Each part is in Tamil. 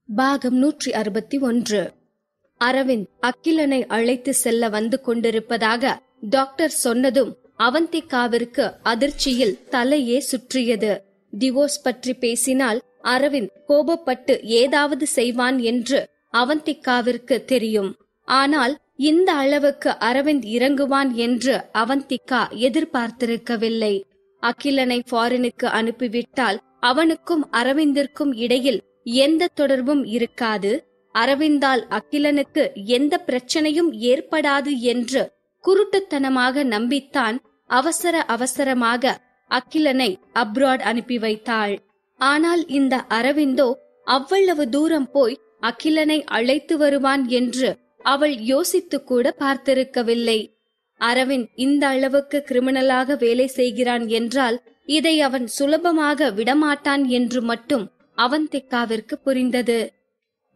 பாகம் 161. அரவிந்த் அகிலனை அழைத்து செல்ல வந்து கொண்டிருப்பதாக டாக்டர் சொன்னதும் அவந்திகாவிற்கு அதிர்ச்சியில் தலையே சுற்றியது. டிவோர்ஸ் பற்றி பேசினால் அரவிந்த் கோபப்பட்டு ஏதாவது செய்வான் என்று அவந்திகாவிற்கு தெரியும். ஆனால் இந்த அளவுக்கு அரவிந்த் இறங்குவான் என்று அவந்திகா எதிர்பார்த்திருக்கவில்லை. அகிலனை ஃபாரினுக்கு அனுப்பிவிட்டால் அவனுக்கும் அரவிந்திற்கும் இடையில் எந்த தொடர்பும் இருக்காது, அரவிந்தால் அகிலனுக்கு எந்த பிரச்சனையும் ஏற்படாது என்று குருட்டுத்தனமாக நம்பித்தான் அவசரமாக அகிலனை அப்ராட் அனுப்பி வைத்தாள். ஆனால் இந்த அரவிந்தோ அவ்வளவு தூரம் போய் அகிலனை அழைத்து வருவான் என்று அவள் யோசித்து கூட பார்த்திருக்கவில்லை. அரவிந்த் இந்த அளவுக்கு கிரிமினலாக வேலை செய்கிறான் என்றால் இதை அவன் சுலபமாக விடமாட்டான் என்று மட்டும் அவந்திகாவிற்கு புரிந்தது.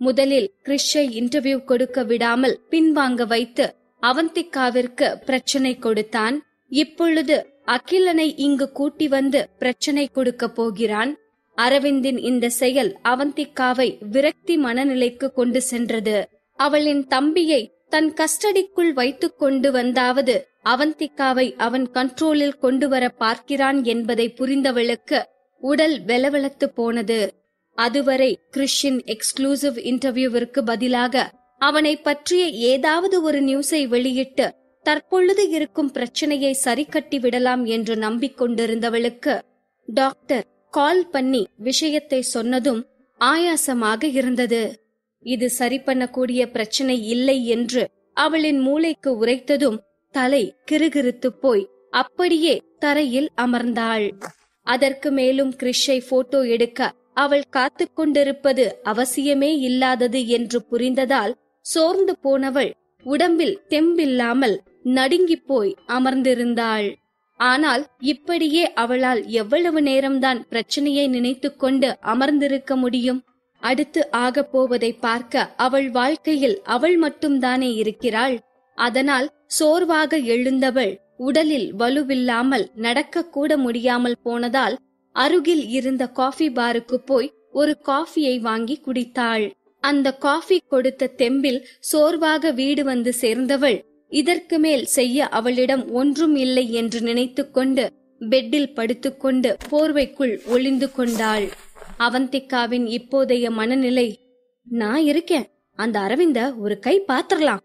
முதலில் கிறிஷை இன்டர்வியூ கொடுக்க விடாமல் பின்வாங்க வைத்து அவந்திகாவிற்கு பிரச்சனை கொடுத்தான். இப்பொழுது அகிலனை இங்கு கூட்டி வந்து பிரச்சனை கொடுக்க போகிறான். அரவிந்தின் இந்த செயல் அவந்திகாவை விரக்தி மனநிலைக்கு கொண்டு சென்றது. அவளின் தம்பியை தன் கஸ்டடிக்குள் வைத்துக் கொண்டு வந்தாவது அவந்திகாவை அவன் கண்ட்ரோலில் கொண்டு வர பார்க்கிறான் என்பதை புரிந்தவளுக்கு உடல் வெலவெலத்து போனது. அதுவரை கிறிஷின் எக்ஸ்க்ளூசிவ் இன்டர்வியூவிற்கு பதிலாக அவனை பற்றிய ஏதாவது ஒரு நியூஸை வெளியிட்டு தற்பொழுது இருக்கும் பிரச்சனையை சரி கட்டி விடலாம் என்று நம்பிக்கொண்டிருந்தவளுக்கு டாக்டர் கால் பண்ணி விஷயத்தை சொன்னதும் ஆயாசமாக இருந்தது. இது சரி பண்ணக்கூடிய பிரச்சனை இல்லை என்று அவளின் மூளைக்கு உரைத்ததும் தலை கிறுகிறுத்து போய் அப்படியே தரையில் அமர்ந்தாள். அதற்கு மேலும் கிறிஷை போட்டோ எடுக்க அவள் காத்து கொண்டிருப்பது அவசியமே இல்லாதது என்று புரிந்ததால் சோர்ந்து போனவள் உடம்பில் தெம்பில்லாமல் நடுங்கி போய் அமர்ந்திருந்தாள். ஆனால் இப்படியே அவளால் எவ்வளவு நேரம்தான் பிரச்சனையை நினைத்து கொண்டு அமர்ந்திருக்க முடியும்? அடுத்து ஆகப் போவதை பார்க்க அவள் வாழ்க்கையில் அவள் மட்டும்தானே இருக்கிறாள். அதனால் சோர்வாக எழுந்தவள் உடலில் வலுவில்லாமல் நடக்க கூட முடியாமல் போனதால் அருகில் இருந்த காஃபி பாருக்கு போய் ஒரு காஃபியை வாங்கி குடித்தாள். அந்த காஃபி கொடுத்த தெம்பில் சோர்வாக வீடு வந்து சேர்ந்தவள் இதற்கு மேல் செய்ய அவளிடம் ஒன்றும் இல்லை என்று நினைத்து கொண்டு பெட்டில் படுத்துக்கொண்டு போர்வைக்குள் ஒளிந்து கொண்டாள். அவந்திகாவின் இப்போதைய மனநிலை, நான் இருக்கேன், அந்த அரவிந்த ஒரு கை பாத்திரலாம்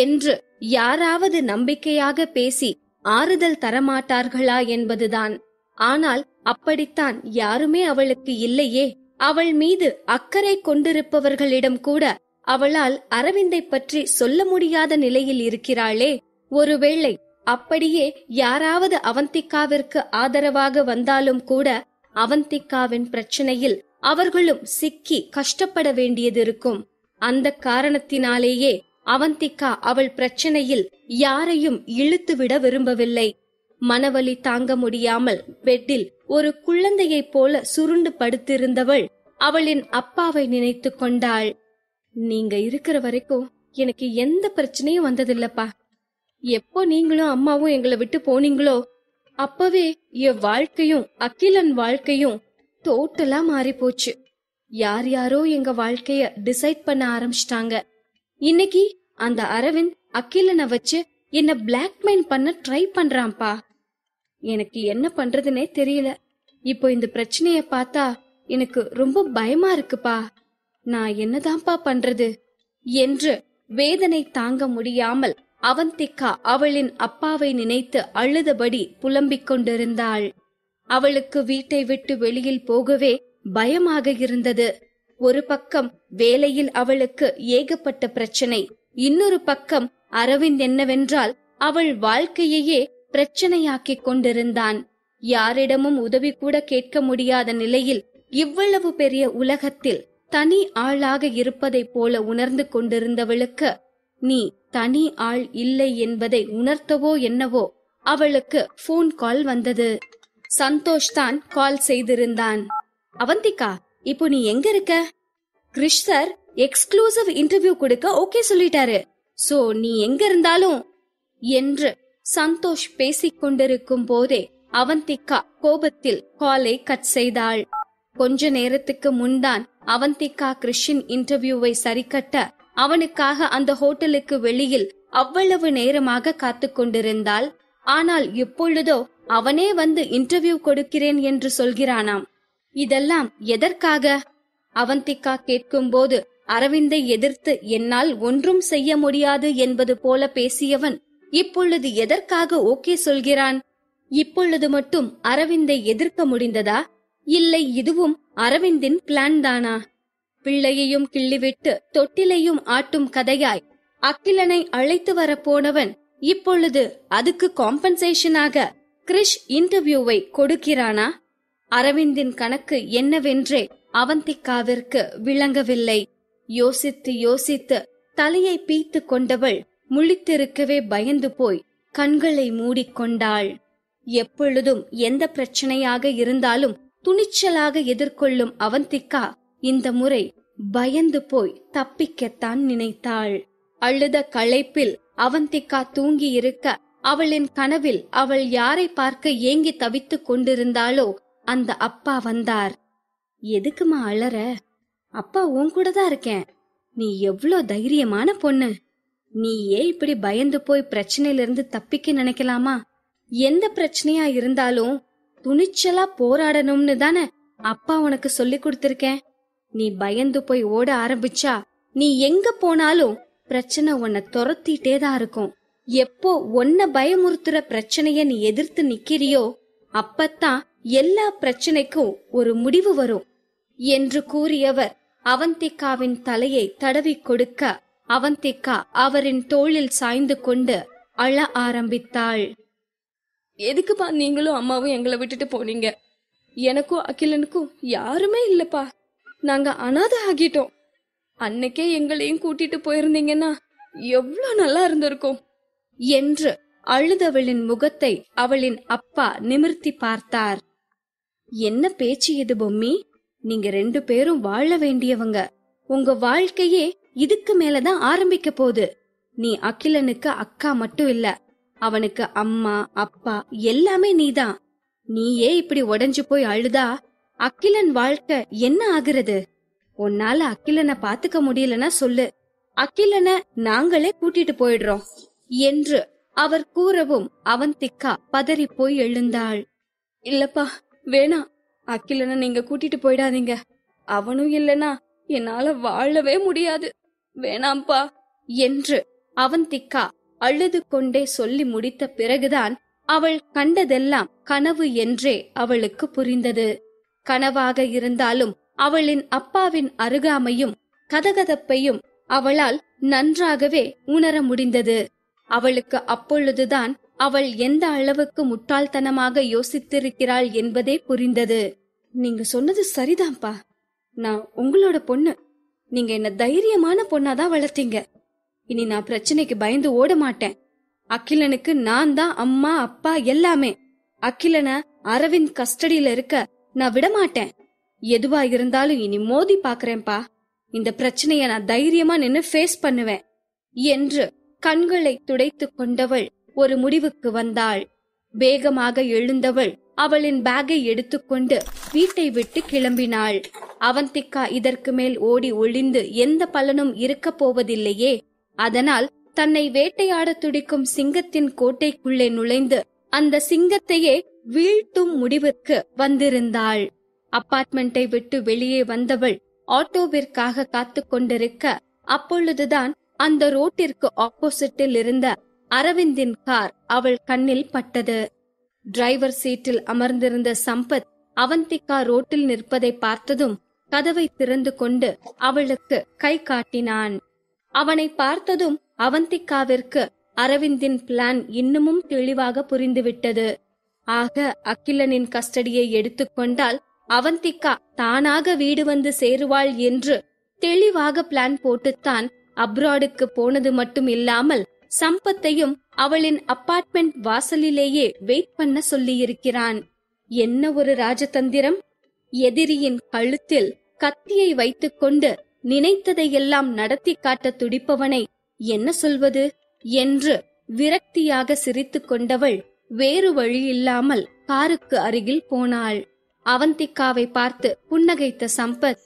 என்று யாராவது நம்பிக்கையாக பேசி ஆறுதல் தரமாட்டார்களா என்பதுதான். ஆனால் அப்படித்தான் யாருமே அவளுக்கு இல்லையே. அவள் மீது அக்கறை கொண்டிருப்பவர்களிடம் கூட அவளால் அரவிந்தை பற்றி சொல்ல முடியாத நிலையில் இருக்கிறாளே. ஒருவேளை அப்படியே யாராவது அவந்திகாவிற்கு ஆதரவாக வந்தாலும் கூட அவந்திகாவின் பிரச்சனையில் அவர்களும் சிக்கி கஷ்டப்பட வேண்டியதிருக்கும். அந்த காரணத்தினாலேயே அவந்திகா அவள் பிரச்சனையில் யாரையும் இழுத்துவிட விரும்பவில்லை. மனவலி தாங்க முடியாமல் பெட்டில் ஒரு குழந்தையைப் போல சுருண்டு படுத்திருந்தவள் அவளின் அப்பாவை நினைத்து கொண்டாள். நீங்க இருக்கிற வரைக்கும் எனக்கு எந்த பிரச்சனையும் வந்ததில்லப்பா. எப்போ நீங்களும் அம்மாவும் எங்களை விட்டு போனீங்களோ அப்பவே என் வாழ்க்கையும் அகிலன் வாழ்க்கையும் டோட்டலா மாறி போச்சு. யார் யாரோ எங்க வாழ்க்கைய டிசைட் பண்ண ஆரம்பிச்சிட்டாங்க. இன்னைக்கு அந்த அரவிந்த் அகிலனை வச்சு என்ன பிளாக்மெயில் பண்ண ட்ரை பண்றான்பா. எனக்கு என்ன பண்றதுனே தெரியல. இப்போ இந்த பிரச்சனைய பார்த்தா எனக்கு ரொம்ப பயமா இருக்குப்பா. நான் என்னதான்ப்பா பண்றது என்று வேதனை தாங்க முடியாமல் அவந்திகா அவளின் அப்பாவை நினைத்து அழுதபடி புலம்பிக் கொண்டிருந்தாள். அவளுக்கு வீட்டை விட்டு வெளியில் போகவே பயமாக இருந்தது. ஒரு பக்கம் வேலையில் அவளுக்கு ஏகப்பட்ட பிரச்சனை, இன்னொரு பக்கம் அரவிந்த் என்னவென்றால் அவள் வாழ்க்கையையே பிரச்சனையாக்கிக் கொண்டிருந்தான். யாரிடமும் உதவி கூட கேட்க முடியாத நிலையில் இவ்வளவு பெரிய உலகத்தில் தனி ஆளாக இருப்பதைப் போல உணர்ந்து கொண்டிருந்தவளுக்கு நீ தனி ஆள் இல்லை என்பதை உணர்த்தவோ என்னவோ அவளுக்கு போன் கால் வந்தது. சந்தோஷ் தான் கால் செய்திருந்தான். அவந்திகா, இப்போ நீ எங்க இருக்க? கிறிஷ் சார் எக்ஸ்க்ளூசிவ் இன்டர்வியூ கொடுக்க ஓகே சொல்லிட்டாரு. சோ நீ எங்க இருந்தாலும் என்று சந்தோஷ் பேசிக் கொண்டிருக்கும் போதே அவந்திகா கோபத்தில் காலை கட் செய்தாள். கொஞ்ச நேரத்துக்கு முன்தான் அவந்திகா கிறிஷின் இன்டர்வியூவை சரிக்கட்ட அவனுக்காக அந்த ஹோட்டலுக்கு வெளியில் அவ்வளவு நேரமாக காத்து கொண்டிருந்தாள். ஆனால் இப்பொழுதோ அவனே வந்து இன்டர்வியூ கொடுக்கிறேன் என்று சொல்கிறானாம். இதெல்லாம் எதற்காக? அவந்திகா கேட்கும்போது அரவிந்தை எதிர்த்து என்னால் ஒன்றும் செய்ய முடியாது என்பது போல பேசியவன் இப்பொழுது எதற்காக ஓகே சொல்கிறான்? இப்பொழுது மட்டும் அரவிந்தை எதிர்க்க முடிந்ததா? இல்லை, இதுவும் அரவிந்தின் பிளான் தானா? பிள்ளையையும் கிள்ளிவிட்டு தொட்டிலையும் ஆட்டும் கதையாய் அகிலனை அழைத்து வர போனவன் இப்பொழுது அதுக்கு காம்பன்சேஷனாக கிறிஷ் இன்டர்வியூவை கொடுக்கிறானா? அரவிந்தின் கணக்கு என்னவென்றே அவந்திகாவிற்கு விளங்கவில்லை. யோசித்து யோசித்து தலையை பீத்து கொண்டவள் முழித்திருக்கவே பயந்து போய் கண்களை மூடிக்கொண்டாள். எப்பொழுதும் எந்த பிரச்சனையாக இருந்தாலும் துணிச்சலாக எதிர்கொள்ளும் அவந்திகா இந்த முறை பயந்து போய் தப்பிக்கத்தான் நினைத்தாள். அழுத களைப்பில் அவந்திகா தூங்கி இருக்க அவளின் கனவில் அவள் யாரை பார்க்க ஏங்கி தவித்துக் கொண்டிருந்தாளோ அந்த அப்பா வந்தார். எதுக்குமா அழற? அப்பா உன் கூட தான் இருக்கேன். நீ எவ்ளோ தைரியமான பொண்ணு. நீ ஏன் இப்படி பயந்து போய் பிரச்சனையிலிருந்து தப்பிக்க நினைக்கலாமா? எந்த பிரச்சனையா இருந்தாலும் துணிச்சலா போராடணும்னு தானே அப்பா உனக்கு சொல்லி கொடுத்திருக்கேன். நீ பயந்து போய் ஓட ஆரம்பிச்சா நீ எங்க போனாலும் பிரச்சனை உன்னை துரத்திட்டே தான் இருக்கும். எப்போ உன்னை பயமுறுத்துற பிரச்சனைய நீ எதிர்த்து நிக்கிறியோ அப்பத்தான் எல்லா பிரச்சனைக்கும் ஒரு முடிவு வரும் என்று கூறியவர் அவந்திகாவின் தலையை தடவி கொடுக்க அவந்திகா அவரின் தோளில் சாய்ந்து கொண்டு அழ ஆரம்பித்தாள். எதுக்குப்பா நீங்களும் அம்மாவும் எங்களை விட்டுட்டு போனீங்க? எனக்கும் அகிலனுக்கும் யாருமே இல்லப்பா. நாங்க அனாதை ஆகிட்டோம். அன்னைக்கே எங்களையும் கூட்டிட்டு போயிருந்தீங்கன்னா எவ்வளவு நல்லா இருந்திருக்கும் என்று அழுதவளின் முகத்தை அவளின் அப்பா நிமிர்த்தி பார்த்தார். என்ன பேச்சு இது பொம்மி? நீங்க 2 பேரும் வாழ வேண்டியவங்க. உங்க வாழ்க்கையே இதுக்கு மேலதான் ஆரம்பிக்க போகுது. நீ அகிலனுக்கு அக்கா மட்டும் இல்ல, அவனுக்கு அம்மா அப்பா எல்லாமே நீதான். நீயே இப்படி உடைஞ்சு போய் அழுதா அகிலன் வாழ்க்கை என்ன ஆகுறது? உன்னால அகிலனை பாத்துக்க முடியலன்னா சொல்லு, அகிலனை நாங்களே கூட்டிட்டு போயிடுறோம் என்று அவர் கூறவும் அவந்திகா பதறி போய் எழுந்தாள். இல்லப்பா வேணாம், அகிலனை நீங்க கூட்டிட்டு போயிடாதீங்க. அவனும் இல்லனா என்னால வாழவே முடியாது, வேணாம்பா என்று அவந்திகா அழுது கொண்டே சொல்லி முடித்த பிறகுதான் அவள் கண்டதெல்லாம் கனவு என்றே அவளுக்கு புரிந்தது. கனவாக இருந்தாலும் அவளின் அப்பாவின் அருகாமையும் கதகதப்பையும் அவளால் நன்றாகவே உணர முடிந்தது. அவளுக்கு அப்பொழுதுதான் அவள் எந்த அளவுக்கு முட்டாள்தனமாக யோசித்திருக்கிறாள் என்பதே புரிந்தது. நீங்க சொன்னது சரிதான்ப்பா. நான் உங்களோட பொண்ணு. நீங்க என்ன தைரியமான பொண்ணாதான் வளர்த்தீங்க. இனி நான் பிரச்சனைக்கு பயந்து ஓட மாட்டேன். அகிலனுக்கு நான் தான் அம்மா அப்பா எல்லாமே. அகிலனை அரவிந்த் கஸ்டடியில இருக்க நான் விடமாட்டேன். எதுவா இருந்தாலும் இனி மோதி பாக்குறேன்பா. இந்த பிரச்சனைய நான் தைரியமா நின்னு ஃபேஸ் பண்ணுவேன் என்று கண்களை துடைத்து கொண்டவள் ஒரு முடிவுக்கு வந்தாள். வேகமாக எழுந்தவள் அவளின் பேக்கை எடுத்துக்கொண்டு வீட்டை விட்டு கிளம்பினாள். அவந்திகா இதற்கு மேல் ஓடி ஒளிந்து எந்த பலனும் இருக்க போவதில்லையே. அதனால் தன்னை வேட்டையாட துடிக்கும் சிங்கத்தின் கோட்டைக்குள்ளே நுழைந்து அந்த சிங்கத்தையே வீழ்த்தும் முடிவிற்கு வந்திருந்தாள். அபார்ட்மெண்டை விட்டு வெளியே வந்தவள் ஆட்டோவிற்காக காத்து கொண்டிருக்க அப்பொழுதுதான் அந்த ரோட்டிற்கு ஆப்போசிட்டில் இருந்த அரவிந்தின் கார் அவள் கண்ணில் பட்டது. டிரைவர் சீட்டில் அமர்ந்திருந்த சம்பத் அவந்திகா ரோட்டில் நிற்பதை பார்த்ததும் கதவை திறந்து கொண்டு அவளுக்கு கை காட்டினான். அவனை பார்த்ததும் அவந்திகாவிற்கு அரவிந்தின் பிளான் இன்னமும் தெளிவாக புரிந்துவிட்டது. ஆக அகிலனின் கஸ்டடியை எடுத்துக்கொண்டால் அவந்திகா தானாக வீடு வந்து சேருவாள் என்று தெளிவாக பிளான் போட்டுத்தான் அப்ராடுக்கு போனது மட்டும் இல்லாமல் சம்பத்தையும் அவளின் அபார்ட்மெண்ட் வாசலிலேயே வெயிட் பண்ண சொல்லியிருக்கிறான். என்ன ஒரு ராஜதந்திரம்! எதிரியின் கழுத்தில் கத்தியை வைத்துக்கொண்டு நினைத்ததையெல்லாம் நடத்தி காட்ட துடிப்பவனை என்ன சொல்வது என்று விரக்தியாக சிரித்து கொண்டவள் வேறு வழியில்லாமல் காருக்கு அருகில் போனாள். அவந்திகாவை பார்த்து புன்னகைத்த சம்பத்,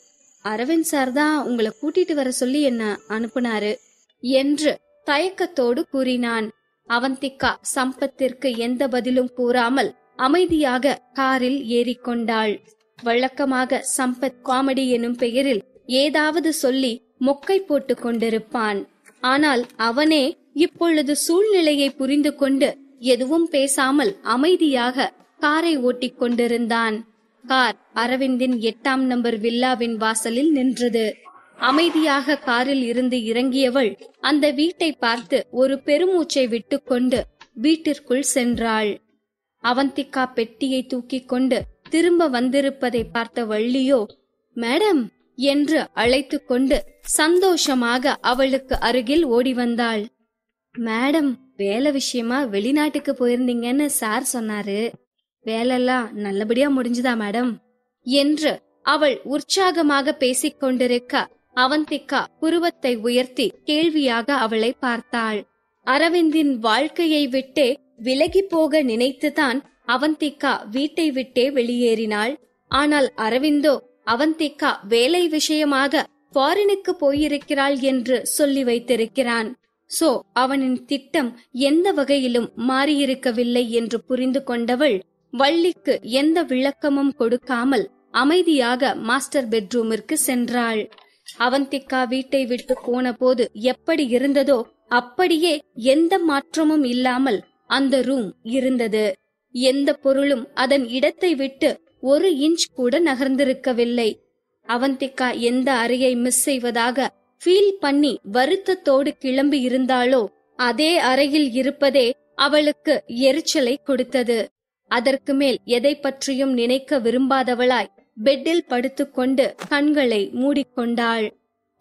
அரவிந்த் சார் தான் உங்களை கூட்டிட்டு வர சொல்லி என்ன அனுப்புனாரு என்று தயக்கத்தோடு கூறினான். அவந்திகா சம்பத்திற்கு எந்த பதிலும் கூறாமல் அமைதியாக காரில் ஏறிக்கொண்டாள். வழக்கமாக சம்பத் காமெடி எனும் பெயரில் ஏதாவது சொல்லி மொக்கை போட்டு கொண்டிருப்பான். ஆனால் அவனே இப்பொழுது சூழ்நிலையை புரிந்து கொண்டு எதுவும் பேசாமல் அமைதியாக காரை ஓட்டிக் கொண்டிருந்தான். கார் அரவிந்தின் 8ஆம் நம்பர் வில்லாவின் வாசலில் நின்றது. அமைதியாக காரில் இருந்து இறங்கியவள் அந்த வீட்டை பார்த்து ஒரு பெருமூச்சை விட்டுக்கொண்டு வீட்டிற்குள் சென்றாள். அவந்திகா பெட்டியை தூக்கிக் கொண்டு திரும்ப வந்திருப்பதை பார்த்த வள்ளியோ, மேடம் என்று அழைத்து கொண்டு சந்தோஷமாக அவளுக்கு அருகில் ஓடி வந்தாள். மேடம், வேலை விஷயமா வெளிநாட்டுக்கு போயிருந்தீங்கன்னு சார் சொன்னாரு. வேலையெல்லாம் நல்லபடியா முடிஞ்சுதா மேடம் என்று அவள் உற்சாகமாக பேசிக் கொண்டிருக்க அவந்திகா புருவத்தை உயர்த்தி கேள்வியாக அவளை பார்த்தாள். அரவிந்தின் வாழ்க்கையை விட்டே விலகி போக நினைத்துதான் அவந்திகா வீட்டை விட்டே வெளியேறினாள். ஆனால் அரவிந்தோ அவந்திகா வேலை விஷயமாக ஃபாரினுக்கு போயிருக்கிறாள் என்று சொல்லி வைத்திருக்கிறான். சோ அவனின் திட்டம் எந்த வகையிலும் மாறியிருக்கவில்லை என்று புரிந்து கொண்டவள் வள்ளிக்கு எந்த விளக்கமும் கொடுக்காமல் அமைதியாக மாஸ்டர் பெட்ரூமிற்கு சென்றாள். அவந்திகா வீட்டை விட்டு போன போது எப்படி இருந்ததோ அப்படியே எந்த மாற்றமும் இல்லாமல் அந்த ரூம் இருந்தது. எந்த பொருளும் அதன் இடத்தை விட்டு 1 இன்ச் கூட நகர்ந்திருக்கவில்லை. அவந்திகா எந்த அறையை மிஸ் செய்வதாக ஃபீல் பண்ணி வருத்தத்தோடு கிளம்பி இருந்தாளோ அதே அறையில் இருப்பதே அவளுக்கு எரிச்சலை கொடுத்தது. அதற்கு மேல் எதை பற்றியும் நினைக்க விரும்பாதவளாய் பெட்டில் படுத்துக்கொண்டு கண்களை மூடிக்கொண்டாள்.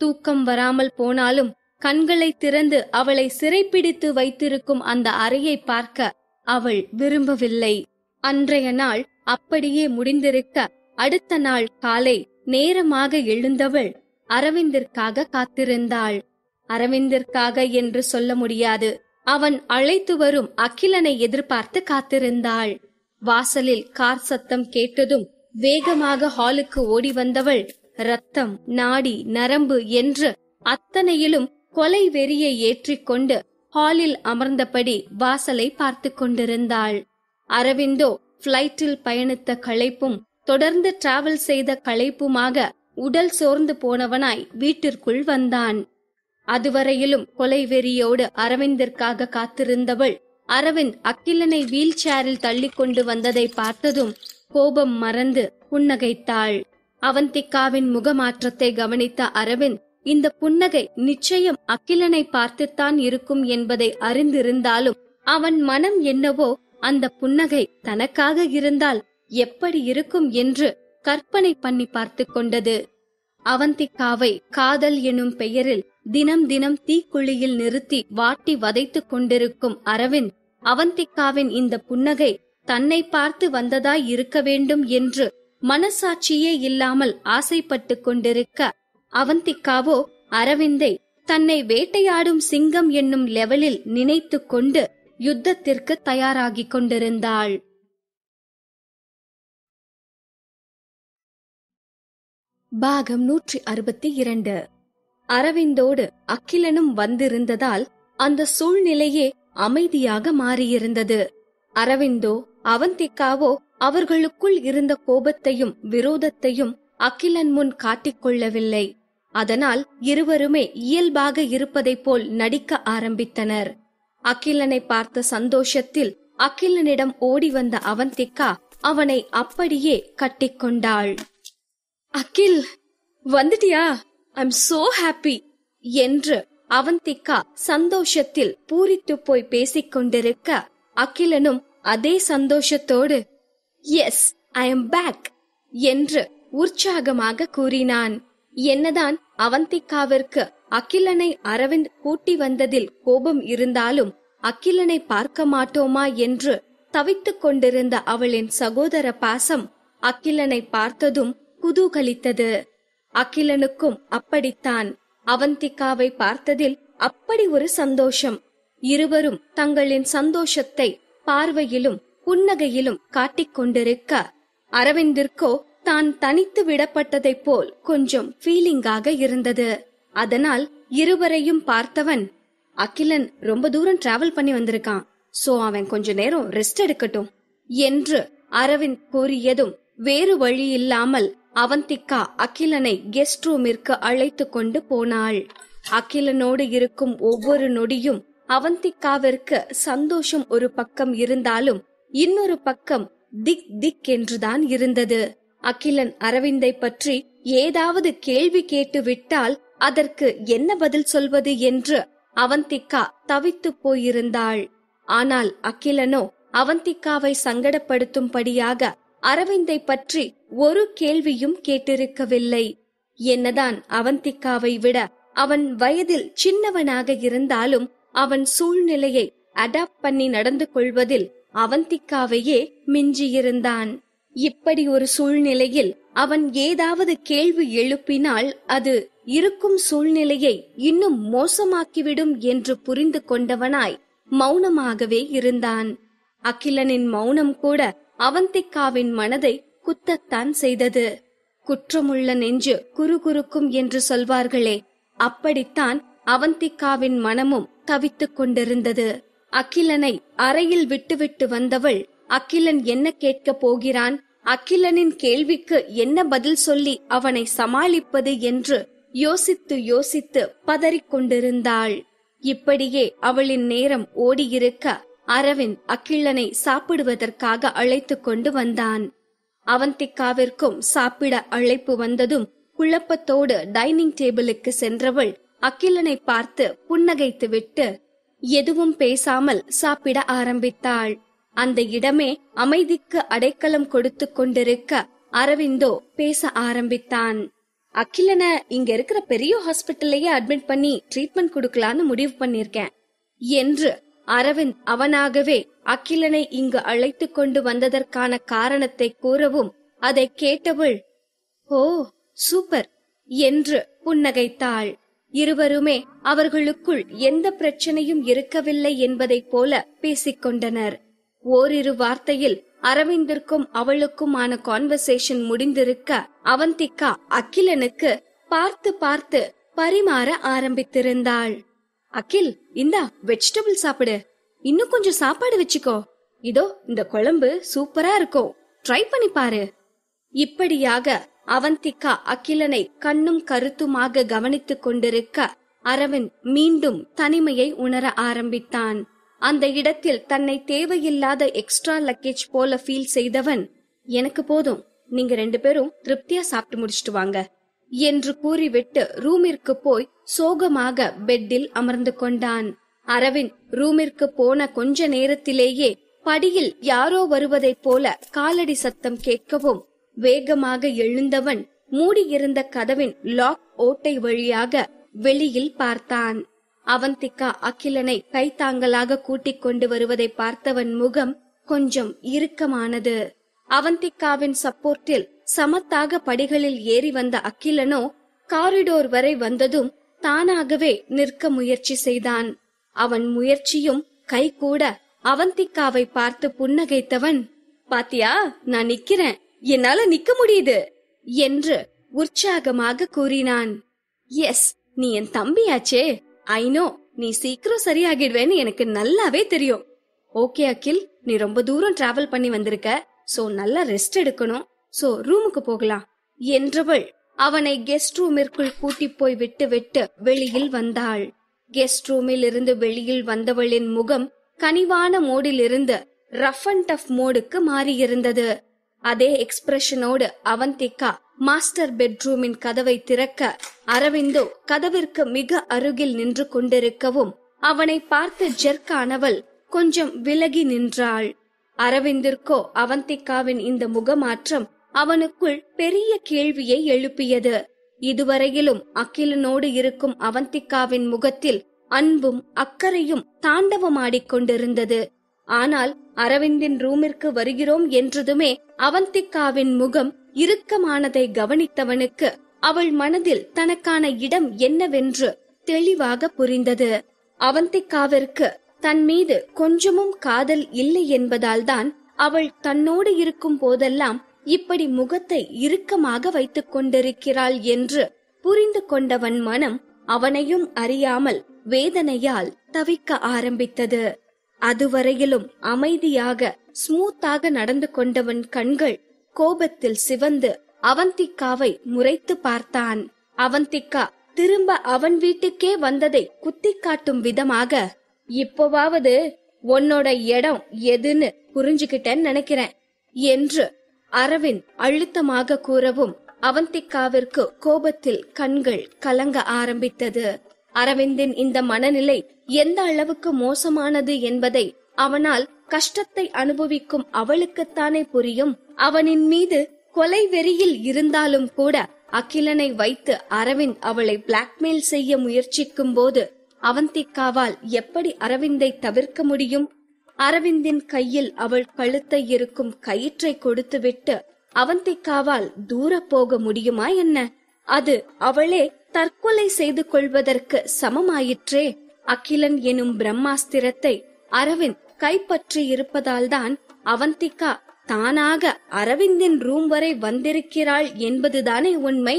தூக்கம் வராமல் போனாலும் கண்களை திறந்து அவளை சிறைப்பிடித்து வைத்திருக்கும் அந்த அறையை பார்க்க அவள் விரும்பவில்லை. அன்றைய நாள் அப்படியே முடிந்திருக்க அடுத்த நாள் காலை நேரமாக எழுந்தவள் அரவிந்திற்காக காத்திருந்தாள். அரவிந்திற்காக என்று சொல்ல முடியாது, அவன் அழைத்து வரும் அகிலனை எதிர்பார்த்து காத்திருந்தாள். வாசலில் கார் சத்தம் கேட்டதும் வேகமாக ஹாலுக்கு ஓடி வந்தவள் ரத்தம், நாடி, நரம்பு என்று அத்தனையிலும் கொலை வெறியை ஏற்றிக்கொண்டு ஹாலில் அமர்ந்தபடி வாசலை பார்த்து கொண்டிருந்தாள். அரவிந்தோ பிளைட்டில் பயணித்த களைப்பும் தொடர்ந்து டிராவல் செய்த களைப்புமாக உடல் சோர்ந்து போனவனாய் வீட்டிற்குள் வந்தான். அதுவரையிலும் கொலை வெறியோடு அரவிந்திற்காக காத்திருந்தவள் அரவிந்த் அகிலனை வீல் சேரில் தள்ளி கொண்டு வந்ததை பார்த்ததும் கோபம் மறந்து புன்னகைத்தாள். அவந்திகாவின் முகமாற்றத்தை கவனித்த அரவிந்த் இந்த புன்னகை நிச்சயம் அகிலனை பார்த்துத்தான் இருக்கும் என்பதை அறிந்திருந்தாலும் அவன் மனம் என்னவோ அந்த புன்னகை தனக்காக இருந்தால் எப்படி இருக்கும் என்று கற்பனை பண்ணி பார்த்து கொண்டது. அவந்திகாவை காதல் எனும் பெயரில் தினம் தினம் தீக்குழியில் நிறுத்தி வாட்டி வதைத்துக் கொண்டிருக்கும் அரவிந்த் அவந்திகாவின் இந்த புன்னகை தன்னை பார்த்து வந்ததாய் இருக்க வேண்டும் என்று மனசாட்சியே இல்லாமல் ஆசைப்பட்டு கொண்டிருக்க அவந்திகாவோ அரவிந்தை தன்னை வேட்டையாடும் சிங்கம் என்னும் லெவலில் நினைத்து கொண்டு யுத்தத்திற்கு தயாராகிக் கொண்டிருந்தாள். பாகம் 162. அரவிந்தோடு அகிலனும் வந்திருந்ததால் அந்த சூழ்நிலையே அமைதியாக மாறியிருந்தது. அரவிந்தோ அவந்திகாவோ அவர்களுக்குள் இருந்த கோபத்தையும் விரோதத்தையும் அகிலன் முன் காட்டிக்கொள்ளவில்லை. அதனால் இருவருமே இயல்பாக இருப்பதைப் போல் நடிக்க ஆரம்பித்தனர். அகிலனை பார்த்த சந்தோஷத்தில் அகிலனிடம் ஓடி வந்த அவந்திகா அவனை அப்படியே கட்டிக்கொண்டாள். அகில், வந்துட்டியா? ஐம் சோ ஹாப்பி என்று அவந்திகா சந்தோஷத்தில் பூரித்து போய் பேசிக் கொண்டிருக்க அகிலனும் அதே சந்தோஷத்தோடு எஸ், ஐ எம் பேக் என்று உற்சாகமாக கூறினான். என்னதான் அவந்திகாவிற்கு அகிலனை அரவிந்த் கூட்டி வந்ததில் கோபம் இருந்தாலும் அகிலனை பார்க்க மாட்டோமா என்று தவித்துக் கொண்டிருந்த அவளின் சகோதர பாசம் அகிலனை பார்த்ததும் குதூகலித்தது. அகிலனுக்கும் அப்படித்தான். அவந்திகாவை பார்த்ததில் அப்படி ஒரு சந்தோஷம். இருவரும் தங்களின் சந்தோஷத்தை பார்வையிலும் புன்னகையிலும் காட்டிக் கொண்டிருக்க அரவிந்திற்கோ தான் தனித்து விடப்பட்டதைப் போல் கொஞ்சம் ஃபீலிங்காக இருந்தது. அதனால் இருவரையும் பார்த்தவன், அகிலன் ரொம்ப தூரம் டிராவல் பண்ணி வந்திருக்கான், சோ அவன் கொஞ்ச நேரம் ரெஸ்ட் எடுக்கட்டும் என்று அரவிந்த் கூறியதும் வேறு வழி இல்லாமல் அவந்திகா அகிலனை கெஸ்ட் ரூமிற்கு அழைத்து கொண்டு போனாள். அகிலனோடு இருக்கும் ஒவ்வொரு நொடியும் அவந்திகாவிற்கு சந்தோஷம் ஒரு பக்கம் இருந்தாலும் இன்னொரு பக்கம் திக் திக் என்றுதான் இருந்தது. அகிலன் அரவிந்தை பற்றி ஏதாவது கேள்வி கேட்டு விட்டால் அதற்கு என்ன பதில் சொல்வது என்று அவந்திகா தவித்து போயிருந்தாள். ஆனால் அகிலனோ அவந்திகாவை சங்கடப்படுத்தும்படியாக அரவிந்தை பற்றி ஒரு கேள்வியும் கேட்டிருக்கவில்லை. என்னதான் அவந்திகாவை விட அவன் வயதில் சின்னவனாக இருந்தாலும் அவன் சூழ்நிலையை அடாப்ட் பண்ணி நடந்து கொள்வதில் அவந்திகாவையே மிஞ்சியிருந்தான். இப்படி ஒரு சூழ்நிலையில் அவன் ஏதாவது கேள்வி எழுப்பினால் அது இருக்கும் சூழ்நிலையை இன்னும் மோசமாக்கிவிடும் என்று புரிந்து கொண்டவனாய் மௌனமாகவே இருந்தான். அகிலனின் மௌனம் கூட அவந்திகாவின் மனதை குத்தத்தான் செய்தது. குற்றமுள்ள நெஞ்சு குறுகுறுக்கும் என்று சொல்வார்களே, அப்படித்தான் அவந்திகாவின் மனமும் தவித்துக் கொண்டிருந்தது. அகிலனை அறையில் விட்டுவிட்டு வந்தவள் அகிலன் என்ன கேட்கப் போகிறான், அகிலனின் கேள்விக்கு என்ன பதில் சொல்லி அவனை சமாளிப்பது என்று யோசித்து யோசித்து பதறிக்கொண்டிருந்தாள். இப்படியே அவளின் நேரம் ஓடியிருக்க அரவிந்த் அகிலனை சாப்பிடுவதற்காக அழைத்து கொண்டு வந்தான். அவந்திகாவிற்கும் சாப்பிட அழைப்பு வந்ததும் குழப்பத்தோடு டைனிங் டேபிளுக்கு சென்றவள் அகிலனை பார்த்து புன்னகைத்துவிட்டு எதுவும் பேசாமல் சாப்பிட ஆரம்பித்தாள். அந்த இடமே அமைதிக்கு அடைக்கலம் கொடுத்து கொண்டிருக்க அரவிந்தோ பேச ஆரம்பித்தான். அகிலனை இங்க இருக்கிற பெரிய ஹாஸ்பிட்டல்லையே அட்மிட் பண்ணி ட்ரீட்மெண்ட் கொடுக்கலான்னு முடிவு பண்ணிருக்கேன் என்று அரவிந்த் அவனாகவே அகிலனை இங்கு அழைத்து கொண்டு வந்ததற்கான காரணத்தை கூறவும் அதை கேட்டவள், ஓ சூப்பர் என்று புன்னகைத்தாள். இருவருமே அவர்களுக்குள் எந்த பிரச்சனையும் இருக்கவில்லை என்பதைப் போல பேசிக்கொண்டனர். ஓரிரு வார்த்தையில் அரவிந்திற்கும் அவளுக்குமான கான்வர்சேஷன் முடிந்திருக்க அவந்திகா அகிலனுக்கு பார்த்து பார்த்து பரிமாற ஆரம்பித்திருந்தாள். அகில், இந்தா வெஜிடபிள் சாப்பிடு, இன்னும் கொஞ்சம் சாப்பாடு வச்சுக்கோ, இதோ இந்த குழம்பு சூப்பரா இருக்கும், ட்ரை பண்ணி பாரு. இப்படியாக அவந்திகா அகிலனை கண்ணும் கருத்துமாக கவனித்துக் கொண்டிருக்க அரவிந்த் மீண்டும் தனிமையை உணர ஆரம்பித்தான். அந்த இடத்தில் தன்னை தேவையில்லாத எக்ஸ்ட்ரா லக்கேஜ் போல ஃபீல் செய்தவன், எனக்கு போதும், நீங்க 2 பேரும் திருப்தியா சாப்பிட்டு முடிச்சிட்டு வாங்க என்று கூறிவிட்டு ரூமிற்கு போய் சோகமாக பெட்டில் அமர்ந்து கொண்டான். அரவிந்த் ரூமிற்கு போன கொஞ்ச நேரத்திலேயே படியில் யாரோ வருவதைப் போல காலடி சத்தம் கேட்கவும் வேகமாக எழுந்தவன் மூடியிருந்த கதவின் லாக் ஓட்டை வழியாக வெளியில் பார்த்தான். அவந்திகா அகிலனை கைத்தாங்கலாக கூட்டிக் கொண்டு வருவதை பார்த்தவன் முகம் கொஞ்சம் இறுக்கமானது. அவந்திகாவின் சப்போர்ட்டில் சமத்தாக படிகளில் ஏறி வந்த அகிலனோ காரிடோர் வரை வந்ததும் தானாகவே நிற்க முயற்சி செய்தான். அவன் முயற்சியும் கைகூட அவந்திகாவை பார்த்து புன்னகைத்தவன், பாத்தியா, நான் நிக்கிறேன், என்னால நிக்க முடியுது என்று உற்சாகமாக கூறினான். எஸ், நீ என் தம்பியாச்சே, ஐநோ, நீ சீக்கிரம் சரியாகிடுவேன்னு எனக்கு நல்லாவே தெரியும். ஓகே அகில், நீ ரொம்ப தூரம் டிராவல் பண்ணி வந்திருக்க, சோ நல்லா ரெஸ்ட் எடுக்கணும், சோ ரூமுக்கு போகலாம் என்றவள் அவனை கெஸ்ட் ரூமிற்குள் கூட்டி போய் விட்டு வெளியில் வந்தாள். கெஸ்ட் ரூமில் இருந்து வெளியில் வந்தவளின் முகம் கனிவான மோடிலிருந்து ரஃப் அண்ட் டஃப் மோடுக்கு மாறியிருந்தது. அதே எக்ஸ்பிரஷனோடு அவந்திகா மாஸ்டர் பெட்ரூமின் கதவை திறக்க அரவிந்தோ கதவிற்கு மிக அருகில் நின்று கொண்டிருக்கவும் அவனை பார்த்து ஜெர்க்கானவள் கொஞ்சம் விலகி நின்றாள். அரவிந்திற்கோ அவந்திகாவின் இந்த முகமாற்றம் அவனுக்குள் பெரிய கேள்வியை எழுப்பியது. இதுவரையிலும் அகிலனோடு இருக்கும் அவந்திகாவின் முகத்தில் அன்பும் அக்கறையும் தாண்டவமாடிக்கொண்டிருந்தது. ஆனால் அரவிந்தின் ரூமிற்கு வருகிறோம் என்றதுமே அவந்திகாவின் முகம் இறுக்கமானதை கவனித்தவனுக்கு அவள் மனதில் தனக்கான இடம் என்னவென்று தெளிவாக புரிந்தது. அவந்திகாவிற்கு தன் மீது கொஞ்சமும் காதல் இல்லை என்பதால்தான் அவள் தன்னோடு இருக்கும் போதெல்லாம் இப்படி முகத்தை இறுக்கமாக வைத்துக் கொண்டிருக்கிறாள் என்று புரிந்து கொண்டவன் மனம் அவனையும் அறியாமல் வேதனையால் தவிக்க ஆரம்பித்தது. அதுவரையிலும் அமைதியாக ஸ்மூத்தாக நடந்து கொண்டவன் கண்கள் கோபத்தில் சிவந்து அவந்திக்காவை முறைத்து பார்த்தான். அவந்திக்கா திரும்ப அவன் வீட்டுக்கே வந்ததை குத்தி காட்டும் விதமாக, இப்போவாவது உன்னோட இடம் எதுன்னு புரிஞ்சுகிட்டேன்னு நினைக்கிறேன் என்று அரவிந்த் அழுத்தமாக கூறவும் அவந்திக்காவிற்கு கோபத்தில் கண்கள் கலங்க ஆரம்பித்தது. அரவிந்தின் இந்த மனநிலை எந்த அளவுக்கு மோசமானது என்பதை அவனால் கஷ்டத்தை அனுபவிக்கும் அவளுக்குத்தானே புரியும். அவனின் மீது கொலை வெறியில் இருந்தாலும் கூட அகிலனை வைத்து அரவிந்த் அவளை பிளாக்மெயில் செய்ய முயற்சிக்கும் போது அவந்திக்காவால் எப்படி அரவிந்தை தவிர்க்க முடியும்? அரவிந்தின் கையில் அவள் கழுத்தை இருக்கும் கயிற்றை கொடுத்துவிட்டு அவந்திக்காவால் தூர போக முடியுமா என்ன? அது அவளே தற்கொலை செய்து கொள்வதற்கு சமமாயிற்றே. அகிலன் எனும் பிரம்மாஸ்திரத்தை அரவிந்த் கைப்பற்றி இருப்பதால்தான் அவந்திக்கா தானாக அரவிந்தின் ரூம் வரை வந்திருக்கிறாள் என்பதுதானே உண்மை.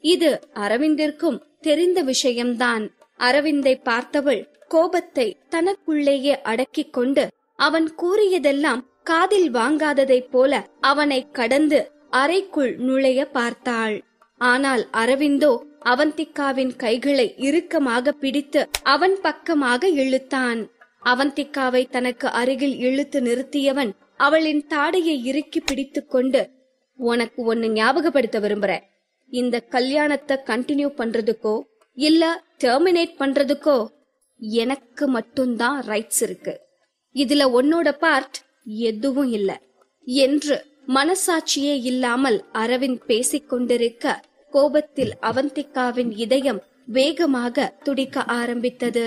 இது அரவிந்திற்கும் தெரிந்த விஷயம்தான். அரவிந்தை பார்த்தவள் கோபத்தை தனக்குள்ளேயே அடக்கிக் கொண்டு அவன் கூறியதெல்லாம் காதில் வாங்காததைப் போல அவனை கடந்து அறைக்குள் நுழைய பார்த்தாள். ஆனால் அரவிந்தோ அவந்திக்காவின் கைகளை இறுக்கமாக பிடித்து அவன் பக்கமாக இழுத்தான். அவந்திக்காவை தனக்கு அருகில் இழுத்து நிறுத்தியவன் அவளின் தாடையை இறுக்கி பிடித்துக் கொண்டு, உனக்கு ஒன்னு ஞாபகப்படுத்த விரும்புறேன். இந்த கல்யாணத்தை கண்டினியூ பண்றதுக்கோ இல்ல டெர்மினேட் பண்றதுக்கோ எனக்கு மட்டும்தான் ரைட்ஸ் இருக்கு. இதுல உன்னோட பார்ட் எதுவும் இல்ல என்று மனசாட்சியே இல்லாமல் அரவிந்த் பேசிக் கொண்டிருக்க கோபத்தில் அவந்திக்காவின் இதயம் வேகமாக துடிக்க ஆரம்பித்தது.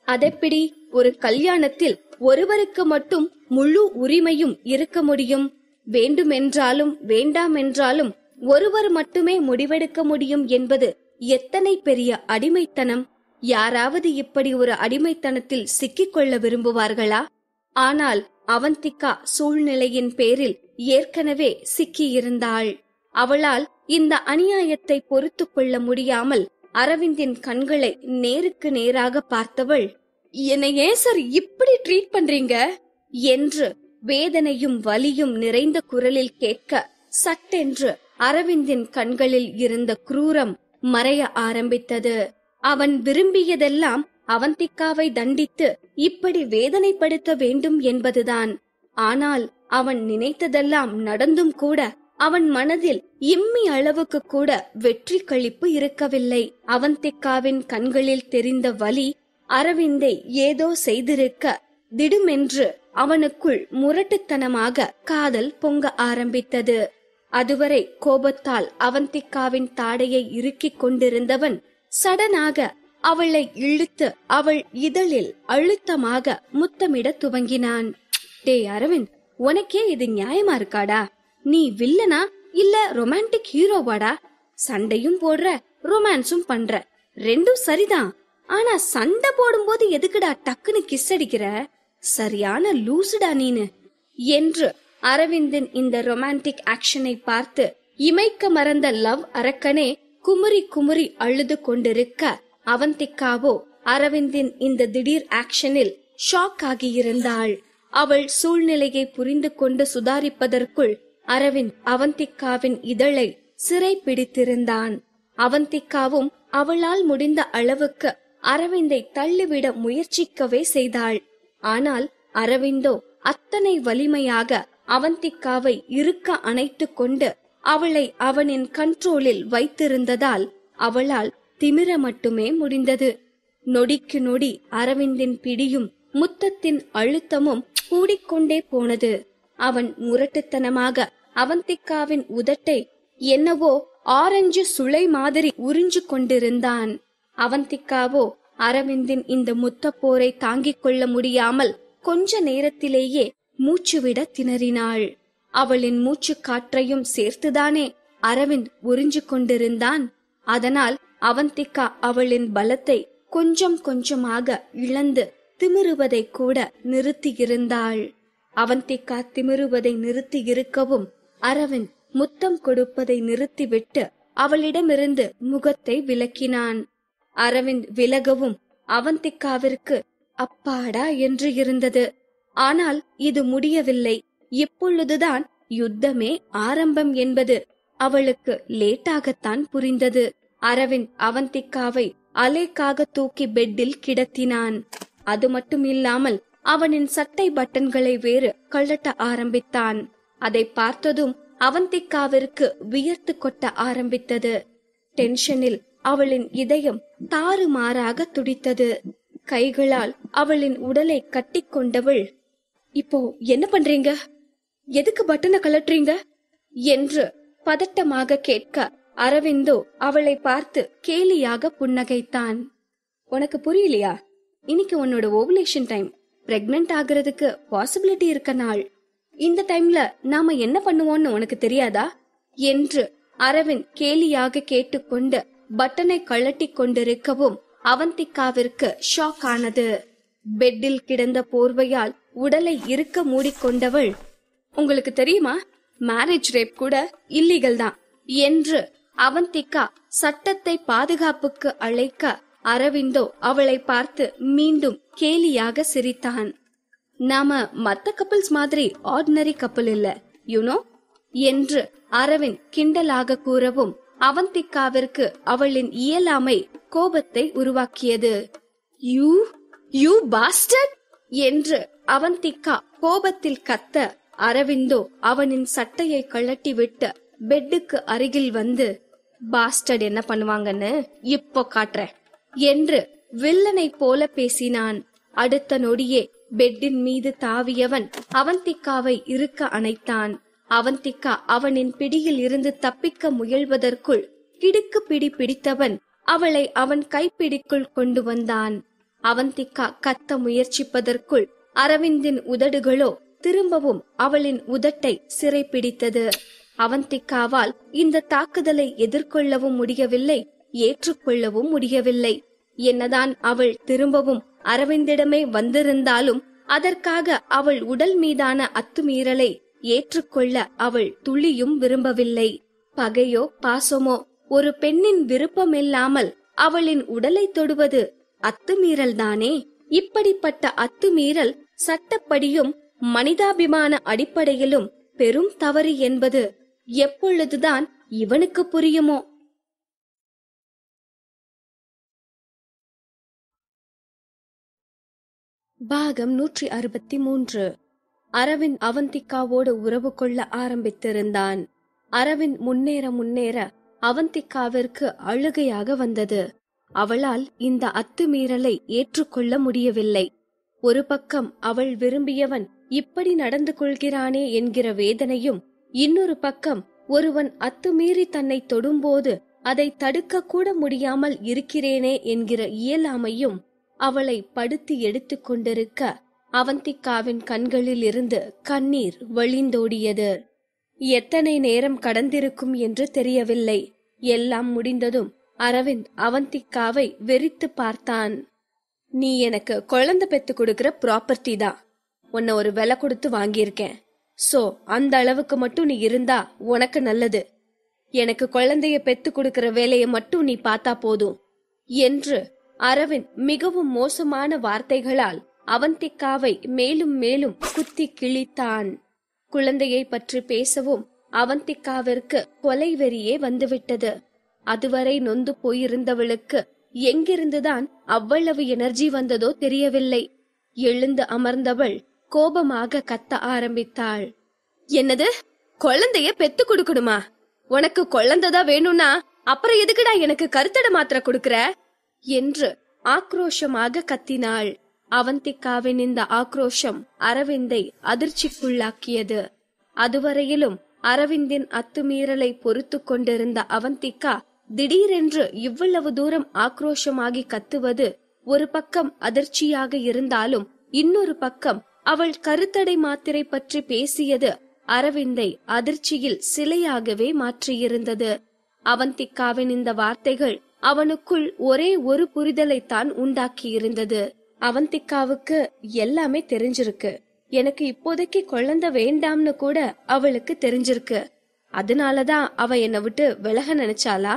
அதெப்படி ஒரு கல்யாணத்தில் ஒருவருக்கு மட்டும் முழு உரிமையும் இருக்க முடியும்? வேண்டுமென்றாலும் வேண்டாமென்றாலும் ஒருவர் மட்டுமே முடிவெடுக்க முடியும் என்பது எத்தனை பெரிய அடிமைத்தனம்! யாராவது இப்படி ஒரு அடிமைத்தனத்தில் சிக்கிக்கொள்ள விரும்புவார்களா? ஆனால் அவந்திக்கா சூழ்நிலையின் பேரில் ஏற்கனவே சிக்கியிருந்தாள். அவளால் இந்த அநியாயத்தை பொறுத்து கொள்ள முடியாமல் அரவிந்தின் கண்களை நேருக்கு நேராக பார்த்தவள், என்னை ஏன் சார் இப்படி ட்ரீட் பண்றீங்க என்று வேதனையும் வலியும் நிறைந்த குரலில் கேட்க சட்டென்று அரவிந்தின் கண்களில் இருந்த குரூரம் மறைய ஆரம்பித்தது. அவன் விரும்பியதெல்லாம் அவந்திக்காவை தண்டித்து இப்படி வேதனைப்படுத்த வேண்டும் என்பதுதான். ஆனால் அவன் நினைத்ததெல்லாம் நடந்தும் கூட அவன் மனதில் இம்மி அளவுக்கு கூட வெற்றி களிப்பு இருக்கவில்லை. அவந்திக்காவின் கண்களில் தெரிந்த வலி அரவிந்தை ஏதோ செய்திருக்க திடுமென்று அவனுக்குள் முரட்டுத்தனமாக காதல் பொங்க ஆரம்பித்தது. அதுவரை கோபத்தால் அவந்திக்காவின் தாடையை இறுக்கிக் கொண்டிருந்தவன் சடனாக அவளை இழுத்து அவள் இதழில் அழுத்தமாக முத்தமிட துவங்கினான். டே அரவிந்த், உனக்கே இது நியாயமா இருக்காடா? நீ வில்லனா இல்ல ரொமான்டிக் ஹீரோவாடா? சண்டையும் போடுற, ரொமான்ஸும் பண்ற, ரெண்டும் சரிதான். ஆனா சண்டை போடும்போது எதுக்குடா டக்குன்னு கிஸ் அடிக்கிற? சரியான லூசுடா நீனு என்று அரவிந்தின் இந்த ரொமான்டிக் ஆக்ஷனை பார்த்து இமைக்க மறந்த லவ் அரக்கனே குமுறி குமுறி அழுது கொண்டிருக்க, அவந்திக்காவோ அரவிந்தின் இந்த திடீர் ஆக்ஷனில் ஷாக் ஆகியிருந்தாள். அவள் சூழ்நிலையை புரிந்து கொண்டு சுதாரிப்பதற்குள் அரவிந்த் அவந்திக்காவின் இதழை சிறை பிடித்திருந்தான். அவந்திக்காவும் அவளால் முடிந்த அளவுக்கு அரவிந்தை தள்ளிவிட முயற்சிக்கவே செய்தாள். ஆனால் அரவிந்தோ அத்தனை வலிமையாக அவந்திக்காவை இறுக்க அணைத்து கொண்டு அவளை அவனின் கண்ட்ரோலில் வைத்திருந்ததால் அவளால் திமிர மட்டுமே முடிந்தது. நொடிக்கு நொடி அரவிந்தின் பிடியும் முத்தத்தின் அழுத்தமும் கூடிக்கொண்டே போனது. அவன் முரட்டுத்தனமாக அவந்திக்காவின் உதட்டை என்னவோ ஆரஞ்சு சுளை மாதிரி உறிஞ்சு கொண்டிருந்தான். அவந்திக்காவோ அரவிந்தின் இந்த முத்தப்போரை தாங்கிக் கொள்ள முடியாமல் கொஞ்ச நேரத்திலேயே மூச்சுவிட திணறினாள். அவளின் மூச்சு காற்றையும் சேர்த்துதானே அரவிந்த் உறிஞ்சு கொண்டிருந்தான். அதனால் அவந்திக்கா அவளின் பலத்தை கொஞ்சம் கொஞ்சமாக இழந்து திமிருவதை கூட நிறுத்தியிருந்தாள். அவந்திக்கா திமிருவதை நிறுத்தி இருக்கவும் அரவிந்த் முத்தம் கொடுப்பதை நிறுத்திவிட்டு அவளிடமிருந்து முகத்தை விலக்கினான். அரவிந்த் விலகவும் அவந்திகாவிற்கு அப்பாடா என்று இருந்தது. ஆனால் இது முடியவில்லை. இப்பொழுதுதான் யுத்தமே ஆரம்பம் என்பது அவளுக்கு லேட்டாகத்தான் புரிந்தது. அரவிந்த் அவந்திகாவை அலேக்காக தூக்கி பெட்டில் கிடத்தினான். அது மட்டும் இல்லாமல் அவனின் சட்டை பட்டன்களை வேறு கழட்ட ஆரம்பித்தான். அதை பார்த்ததும் அவந்திகாவிற்கு வியர்த்து கொட்ட ஆரம்பித்தது. டென்ஷனில் அவளின் இதயம் தாறுமாறாக துடித்தது. கைகளால் அவளின் உடலை கட்டி கொண்டவள், இப்போ என்ன பண்றீங்க? எதுக்கு பட்டனை கழற்றீங்க என்று பதட்டமாக கேட்க, அரவிந்தோ அவளை பார்த்து கேலியாக புன்னகைத்தான். உனக்கு புரியலையா? இன்னைக்கு உன்னோட ஓவுலேஷன் டைம். பிரெக்னன்ட் ஆகிறதுக்கு பாசிபிலிட்டி இருக்க நாள். இந்த டைம்ல நாம என்ன பண்ணுவோம்னு உனக்கு தெரியாதா என்று அரவிந்த் கேலியாக கேட்டுக்கொண்டு பட்டனை கழட்டி கொண்டிருக்கவும் அவந்திகாவிற்கு ஷாக் ஆனது. பெட்டில் கிடந்த போர்வையால் உடலை இருக்க மூடிக்கொண்டவள், உங்களுக்கு தெரியுமா, மேரேஜ் ரேப் கூட இல்லீகல் தான் என்று அவந்திகா சட்டத்தை பாதுகாப்புக்கு அழைக்க, அரவிந்தோ அவளை பார்த்து மீண்டும் கேலியாக சிரித்தான். நாம மத்த கப்பிள்ஸ் மாதிரி ஆர்டினரி கப்பிள் இல்ல, யூனோ என்று அரவிந்த் கிண்டலாக கூறவும் அவந்திகாவிற்கு அவளின் இயலாமை கோபத்தை உருவாக்கியது. யூ யூ பாஸ்டர்ட் என்று அவந்திகா கோபத்தில் கத்த, அரவிந்தோ அவனின் சட்டையை கழட்டி விட்டு பெட்டுக்கு அருகில் வந்து, பாஸ்டர்ட் என்ன பண்ணுவாங்கன்னு இப்போ காட்டுறேன் என்று வில்லனை போல பேசினான். அடுத்த நொடியே பெட்டின் மீது தாவியவன் அவந்திகாவை இருக்க அணைத்தான். அவந்திகா அவனின் பிடியில் இருந்து தப்பிக்க முயல்வதற்குள் கிடுக்கு பிடி பிடித்தவன் அவளை அவன் கைப்பிடிக்குள் கொண்டு வந்தான். அவந்திகா கத்த முயற்சிப்பதற்குள் அரவிந்தின் உதடுகளோ திரும்பவும் அவளின் உதட்டை சிறை பிடித்தது. அவந்திகாவால் இந்த தாக்குதலை எதிர்கொள்ளவும் முடியவில்லை, ஏற்றுக்கொள்ளவும் முடியவில்லை. என்னதான் அவள் திரும்பவும் அரவிந்திடமே வந்திருந்தாலும் அதற்காக அவள் உடல் மீதான அத்துமீறலை ஏற்றுக்கொள்ள அவள் துளியும் விரும்பவில்லை. பகையோ பாசமோ ஒரு பெண்ணின் விருப்பமில்லாமல் அவளின் உடலை தொடுவது அத்துமீறல் தானே. இப்படிப்பட்ட அத்துமீறல் சட்டப்படியும் மனிதாபிமான அடிப்படையிலும் பெரும் தவறு என்பது எப்பொழுதுதான் இவனுக்கு புரியுமோ? பாகம் 163. அரவிந்த் அவந்திகாவோடு உறவு கொள்ள ஆரம்பித்திருந்தான். அரவிந்த் முன்னேற முன்னேற அவந்திகாவிற்கு அழுகையாக வந்தது. அவளால் இந்த அத்துமீறலை ஏற்றுக்கொள்ள முடியவில்லை. ஒரு பக்கம் அவள் விரும்பியவன் இப்படி நடந்து கொள்கிறானே என்கிற வேதனையும், இன்னொரு பக்கம் ஒருவன் அத்துமீறி தன்னை தொடும்போது அதை தடுக்க கூட முடியாமல் இருக்கிறேனே என்கிற இயலாமையும் அவளை படுத்தி எடுத்து கொண்டிருக்க, அவந்திகாவின் கண்களில் இருந்து கண்ணீர் வழிந்தோடியது. எத்தனை நேரம் கடந்திருக்கும் என்று தெரியவில்லை. எல்லாம் முடிந்ததும் அரவிந்த் அவந்திகாவை வெறித்து பார்த்தான். நீ எனக்கு குழந்தை பெத்து கொடுக்கிற ப்ராப்பர்ட்டி தான். உன்னை ஒரு விலை கொடுத்து வாங்கியிருக்கேன். சோ அந்த அளவுக்கு மட்டும் நீ இருந்தா உனக்கு நல்லது. எனக்கு குழந்தைய பெத்து கொடுக்கிற வேலையை மட்டும் நீ பார்த்தா போதும் என்று அரவிந்த் மிகவும் மோசமான வார்த்தைகளால் அவந்திகாவை மேலும் மேலும் குத்தி கிழித்தான். குழந்தையை பற்றி பேசவும் அவந்திகாவிற்கு கொலை வெறியே வந்துவிட்டது. அதுவரை நொந்து போயிருந்தவளுக்கு எங்கிருந்துதான் அவ்வளவு எனர்ஜி வந்ததோ தெரியவில்லை. எழுந்து அமர்ந்தவள் கோபமாக கத்த ஆரம்பித்தாள். என்னது, குழந்தைய பெத்து கொடுக்கணுமா? உனக்கு குழந்தைதான் வேணும்னா அப்புறம் எதுக்குடா எனக்கு கருத்தடை மாத்திரை கொடுக்கற என்று ஆக்ரோஷமாக கத்தினாள். அவந்திகாவின் இந்த ஆக்ரோஷம் அரவிந்தை அதிர்ச்சிக்குள்ளாக்கியது. அதுவரையிலும் அரவிந்தின் அத்துமீறலை பொறுத்து கொண்டிருந்த அவந்திகா திடீரென்று இவ்வளவு தூரம் ஆக்ரோஷமாகி கத்துவது ஒரு பக்கம் அதிர்ச்சியாக இருந்தாலும், இன்னொரு பக்கம் அவள் கருத்தடை மாத்திரை பற்றி பேசியது அரவிந்தை அதிர்ச்சியில் சிலையாகவே மாற்றியிருந்தது. அவந்திகாவின் இந்த வார்த்தைகள் அவனுக்குள் ஒரே ஒரு புரிதலைத்தான் உண்டாக்கியிருந்தது. அவந்திகாவுக்கு எல்லாமே தெரிஞ்சிருக்கு. எனக்கு இப்போதைக்கு குழந்தை வேண்டாம்னு கூட அவளுக்கு தெரிஞ்சிருக்கு. அதனாலதான் அவ என்னை விட்டு விலக நினைச்சாளா?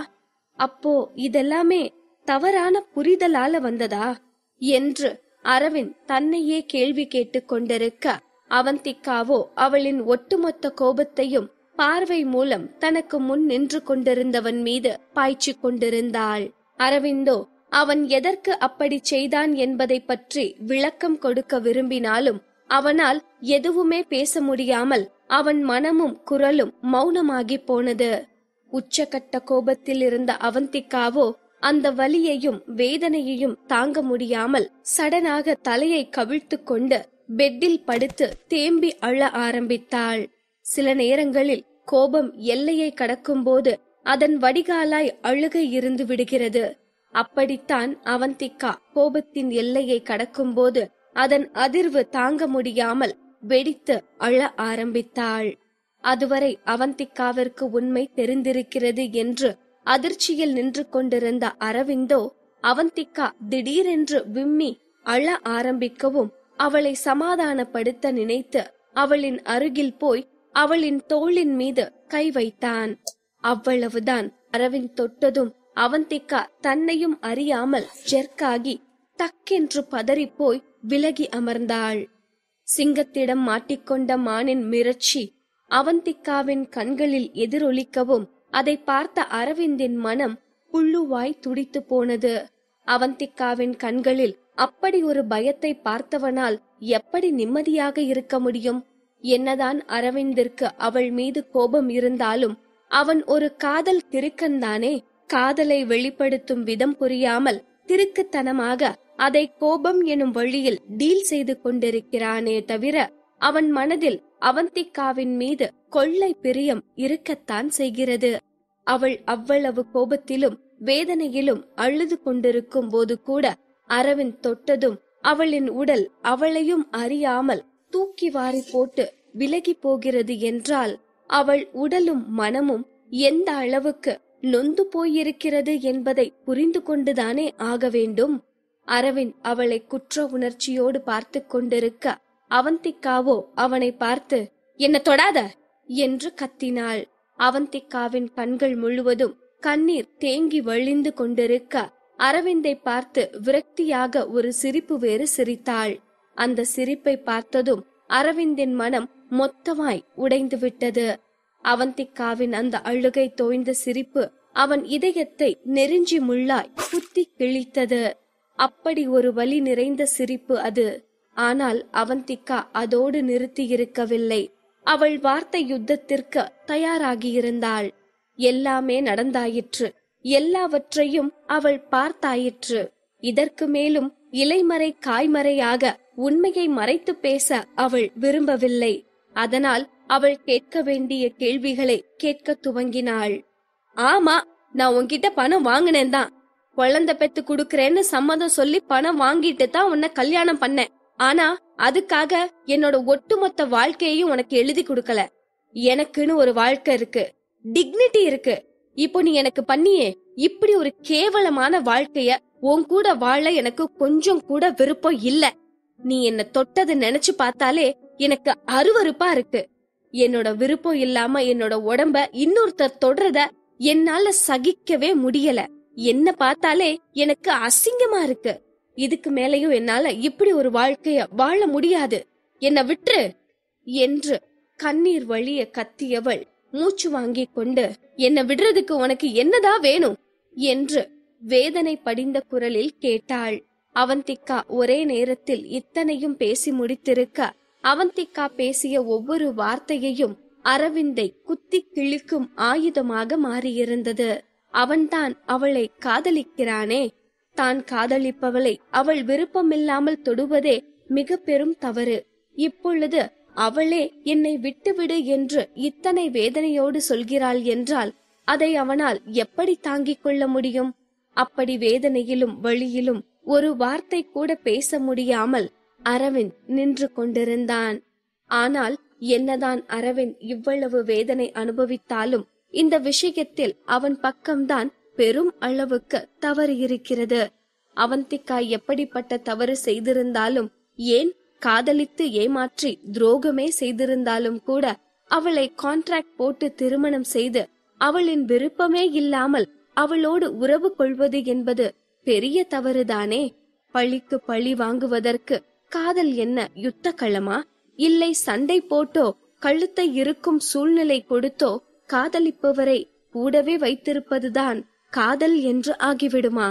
அப்போ இதெல்லாமே தவறான புரிதலால வந்ததா என்று அரவிந்த் தன்னையே கேள்வி கேட்டுக் கொண்டிருக்க, அவந்திக்காவோ அவளின் ஒட்டுமொத்த கோபத்தையும் பார்வை மூலம் தனக்கு முன் நின்று கொண்டிருந்தவன் மீது பாய்ச்சி கொண்டிருந்தாள். அரவிந்தோ அவன் எதற்கு அப்படி செய்தான் என்பதை பற்றி விளக்கம் கொடுக்க விரும்பினாலும் அவனால் எதுவுமே பேச முடியாமல் அவன் மனமும் குரலும் மௌனமாகி போனது. உச்சகட்ட கோபத்தில் இருந்த அவந்திக்காவோ அந்த வலியையும் வேதனையையும் தாங்க முடியாமல் சடனாக தலையை கவிழ்த்து கொண்டு பெட்டில் படுத்து தேம்பி அழ ஆரம்பித்தாள். சில நேரங்களில் கோபம் எல்லையை கடக்கும் போது அதன் வடிகாலாய் அழுகை இருந்து விடுகிறது. அப்படித்தான் அவந்திக்கா கோபத்தின் எல்லையை கடக்கும் போது அதன் அதிர்வு தாங்க முடியாமல் வெடித்து அழ ஆரம்பித்தாள். அதுவரை அவந்திக்காவிற்கு உண்மை தெரிந்திருக்கிறது என்று அதிர்ச்சியில் நின்று கொண்டிருந்த அரவிந்தோ அவந்திக்கா திடீரென்று விம்மி அழ ஆரம்பிக்கவும் அவளை சமாதானப்படுத்த நினைத்து அவளின் அருகில் போய் அவளின் தோளின் மீது கை வைத்தான். அவ்வளவுதான். அரவிந்த் தொட்டதும் அவந்திக்கா தன்னையும் அறியாமல் ஜெர்க்காகி டக்கென்று பதறிப்போய் விலகி அமர்ந்தாள். சிங்கத்திடம் மாட்டிக்கொண்ட மானின் மிரட்சி அவந்திக்காவின் கண்களில் எதிரொலிக்கவும் அதை பார்த்த அரவிந்தின் மனம் புல்லுவாய் துடித்து போனது. அவந்திக்காவின் கண்களில் அப்படி ஒரு பயத்தை பார்த்தவனால் எப்படி நிம்மதியாக இருக்க முடியும்? என்னதான் அரவிந்திற்கு அவள் மீது கோபம் இருந்தாலும் அவன் ஒரு காதல் கிறுக்கன்தானே. காதலை வெளிப்படுத்தும் விதம் புரியாமல் திருக்குத்தனமாக அதை கோபம் எனும் வழியில் டீல் செய்து கொண்டிருக்கிறானே தவிர அவன் மனதில் அவந்திக்காவின் மீது கொள்ளை பிரியம் இருக்கத்தான் செய்கிறது. அவள் அவ்வளவு கோபத்திலும் வேதனையிலும் அழுது கொண்டிருக்கும் போது கூட அரவிந்த் தொட்டதும் அவளின் உடல் அவளையும் அறியாமல் தூக்கி வாரி போட்டு விலகி போகிறது என்றால் அவள் உடலும் மனமும் எந்த அளவுக்கு நொந்து போயிருக்கிறது என்பதை புரிந்து கொண்டுதானே ஆக வேண்டும். அரவிந்த் அவளை குற்ற உணர்ச்சியோடு பார்த்து கொண்டிருக்க அவந்திக்காவோ அவனை பார்த்து என்ன தொடாத என்று கத்தினாள். அவந்திக்காவின் கண்கள் முழுவதும் கண்ணீர் தேங்கி வழிந்து கொண்டிருக்க அரவிந்தை பார்த்து விரக்தியாக ஒரு சிரிப்பு வேறு சிரித்தாள். அந்த சிரிப்பை பார்த்ததும் அரவிந்தின் மனம் மொத்தமாய் உடைந்து விட்டது. அவந்திக்காவின் அந்த அழுகை தோய்ந்த சிரிப்பு அவன் இதயத்தை நெருஞ்சி முள்ளாய் குத்தி கிழித்தது. அப்படி ஒரு வலி நிறைந்த சிரிப்பு அது. ஆனால் அவந்திக்கா அதோடு நிறுத்தி இருக்கவில்லை. அவள் வார்த்தை யுத்தத்திற்கு தயாராகியிருந்தாள். எல்லாமே நடந்தாயிற்று. எல்லாவற்றையும் அவள் பார்த்தாயிற்று. இதற்கு மேலும் இலைமறை காய்மறையாக உண்மையை மறைத்து பேச அவள் விரும்பவில்லை. அதனால் அவள் கேட்க வேண்டிய கேள்விகளை கேட்க துவங்கினாள். ஆமா, நான் உன்கிட்ட பணம் வாங்கினேன் தான். குழந்தை பெத்து குடுக்கறேன்னு சம்மதம் சொல்லி பணம் வாங்கிட்டு தான் உன்னை கல்யாணம் பண்ணேன். ஆனா அதுக்காக என்னோட ஒட்டுமொத்த வாழ்க்கையையும் உனக்கு எழுதி கொடுக்கல. எனக்குன்னு ஒரு வாழ்க்கை இருக்கு, டிக்னிட்டி இருக்கு. இப்போ நீ எனக்கு பண்ணியே இப்படி ஒரு கேவலமான வாழ்க்கைய உன் கூட வாழ எனக்கு கொஞ்சம் கூட விருப்பம் இல்ல. நீ என்ன தொட்டது நினைச்சு பார்த்தாலே எனக்கு அருவருப்பா இருக்கு. என்னோட விருப்பம் இல்லாம என்னோட உடம்ப இன்னொருத்தர் தொடரத என்னால சகிக்கவே முடியல. என்ன பார்த்தாலே எனக்கு அசிங்கமா இருக்கு. இதுக்கு மேலையும் என்னால இப்படி ஒரு வாழ்க்கைய வாழ முடியாது. என்ன விட்டுரு என்று கண்ணீர் வழிய கத்தியவள் மூச்சு வாங்கி கொண்டு, என்ன விடுறதுக்கு உனக்கு என்னதான் வேணும் என்று வேதனை படிந்த குரலில் கேட்டாள். அவந்திக்கா ஒரே நேரத்தில் இத்தனையும் பேசி முடித்திருக்க அவந்திக்கா பேசிய ஒவ்வொரு வார்த்தையையும் அரவிந்தை குத்தி கிழிக்கும் ஆயுதமாக மாறியிருந்தது. அவன்தான் அவளை காதலிக்கிறானே. தான் காதலிப்பவளை அவள் விருப்பமில்லாமல் தொடுவதே மிக பெரும் தவறு. இப்பொழுது அவளே என்னை விட்டுவிடு என்று இத்தனை வேதனையோடு சொல்கிறாள் என்றால் அதை அவனால் எப்படி தாங்கிக் கொள்ள முடியும்? அப்படி வேதனையிலும் வழியிலும் ஒரு வார்த்தை கூட பேச முடியாமல் அரவிந்த் நின்று கொண்டிருந்தான். ஆனால் என்னதான் அரவிந்த் இவ்வளவு வேதனை அனுபவித்தாலும் இந்த விஷயத்தில் அவன் பக்கம்தான் பெரும் அளவுக்கு தவறு இருக்கிறது. அவந்திக்கா எப்படிப்பட்ட தவறு செய்திருந்தாலும், ஏன் காதலித்து ஏமாற்றி துரோகமே செய்திருந்தாலும் கூட அவளை கான்ட்ராக்ட் போட்டு திருமணம் செய்து அவளின் விருப்பமே இல்லாமல் அவளோடு உறவு கொள்வது என்பது பெரிய தவறுதானே. பழிக்கு பழி வாங்குவதற்கு காதல் என்ன யுத்த களமா? இல்லை சண்டை போட்டோ கழுத்தை இருக்கும் சூழ்நிலை கொடுத்தோ காதலிப்பவரை கூடவே வைத்திருப்பதுதான் காதல் என்று ஆகிவிடுமா?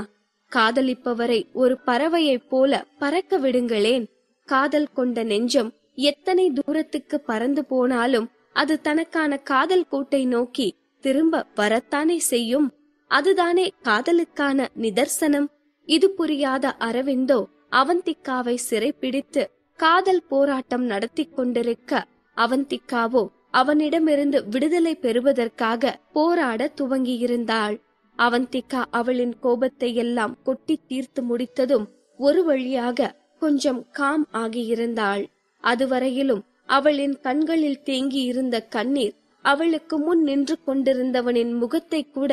காதலிப்பவரை ஒரு பறவையைப் போல பறக்க விடுங்களேன். காதல் கொண்ட நெஞ்சம் எத்தனை தூரத்துக்கு பறந்து போனாலும் அது தனக்கான காதல் கூட்டை நோக்கி திரும்ப வரத்தானே செய்யும். அதுதானே காதலுக்கான நிதர்சனம். இது புரியாத அரவிந்தோ அவந்திக்காவை சிறைப்பிடித்து காதல் போராட்டம் நடத்தி கொண்டிருக்க, அவந்திக்காவோ அவனிடமிருந்து விடுதலை பெறுவதற்காக போராட துவங்கியிருந்தாள். அவந்திகா அவளின் கோபத்தை எல்லாம் கொட்டி தீர்த்து முடித்ததும் ஒரு வழியாக கொஞ்சம் காம் ஆகியிருந்தாள். அதுவரையிலும் அவளின் கண்களில் தேங்கி இருந்த கண்ணீர் அவளுக்கு முன் நின்று கொண்டிருந்தவனின் முகத்தை கூட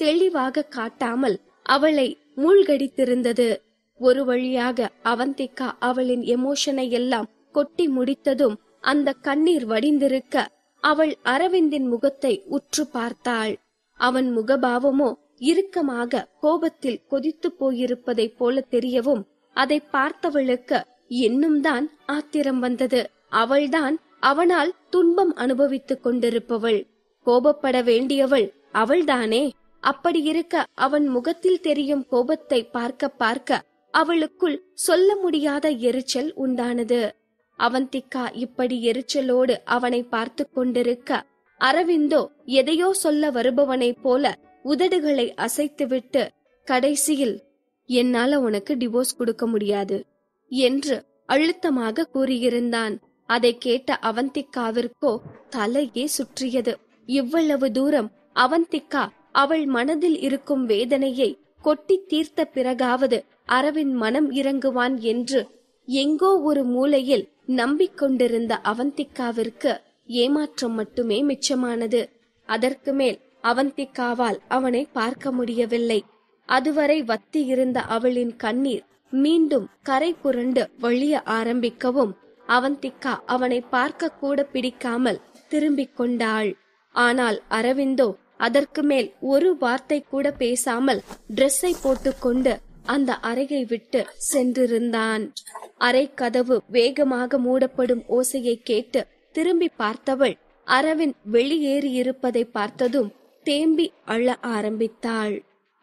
தெளிவாக காட்டாமல் அவளை மூழ்கடித்திருந்தது. ஒரு வழியாக அவந்திகா அவளின் எமோஷனை எல்லாம் கொட்டி முடித்ததும் அந்த கண்ணீர் வடிந்திருக்க அவள் அரவிந்தின் முகத்தை உற்று பார்த்தாள். அவன் முகபாவமோ இறுக்கமாக கோபத்தில் கொதித்து போயிருப்பதை போல தெரியவும், அதை பார்த்தவளுக்கு இன்னும் தான் ஆத்திரம் வந்தது. அவள்தான் அவனால் துன்பம் அனுபவித்துக் கொண்டிருப்பவள். கோபப்பட வேண்டியவள் அவள்தானே. அப்படி இருக்க அவன் முகத்தில் தெரியும் கோபத்தை பார்க்க பார்க்க அவளுக்குள் சொல்ல முடியாத எரிச்சல் உண்டானது. அவந்திகா இப்படி எரிச்சலோடு அவனை பார்த்து கொண்டிருக்க, அரவிந்தோ எதையோ சொல்ல வருபவனைப் போல உதடுகளை அசைத்துவிட்டு கடைசியில், என்னால உனக்கு டிவோர்ஸ் கொடுக்க முடியாது என்று அழுத்தமாக கூறியிருந்தான். அதை கேட்ட அவந்திகாவிற்கோ தலையே சுற்றியது. இவ்வளவு தூரம் அவந்திகா அவள் மனதில் இருக்கும் வேதனையை கொட்டி தீர்த்த பிறகாவது அரவிந்த் மனம் இறங்குவான் என்று எங்கோ ஒரு மூலையில் நம்பிக்கொண்டிருந்த அவந்திகாவிற்கு ஏமாற்றம் மட்டுமே மிச்சமானது. அதற்கு மேல் அவந்திகாவால் அவனை பார்க்க முடியவில்லை. அதுவரை வத்தி இருந்த அவளின் கண்ணீர் மீண்டும் கரை புரண்டு வழிய ஆரம்பிக்கவும் அவந்திகா அவனை பார்க்க கூட பிடிக்காமல் திரும்பிக் கொண்டாள். ஆனால் அரவிந்தோ அதற்கு மேல் ஒரு வார்த்தை கூட பேசாமல் டிரெஸ்ஸை போட்டுக்கொண்டு அந்த அறையை விட்டு சென்றிருந்தான். அறை கதவு வேகமாக மூடப்படும் ஓசையை கேட்டு திரும்பி பார்த்தவள் அரவிந்த் வெளியேறியிருப்பதை பார்த்ததும் தேம்பி அழ ஆரம்பித்தாள்.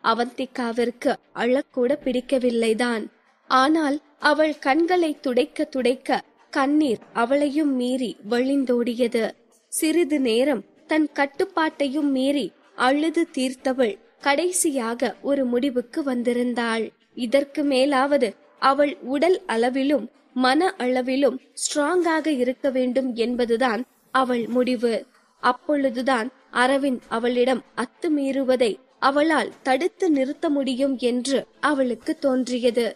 அவந்திகாவிற்கு அழக்கூட பிடிக்கவில்லைதான். ஆனால் அவள் கண்களை துடைக்க துடைக்க கண்ணீர் அவளையும் மீறி வழிந்தோடியது. சிறிது நேரம் தன் கட்டுப்பாட்டையும் மீறி அழுது தீர்த்தவள் கடைசியாக ஒரு முடிவுக்கு வந்திருந்தாள். இதற்கு மேலாவது அவள் உடல் அளவிலும் மன அளவிலும் ஸ்ட்ராங்காக இருக்க வேண்டும் என்பதுதான் அவள் முடிவு. அப்பொழுதுதான் அரவிந்த் அவளிடம் அத்துமீறுவதை அவளால் தடுத்து நிறுத்த முடியும் என்று அவளுக்கு தோன்றியது.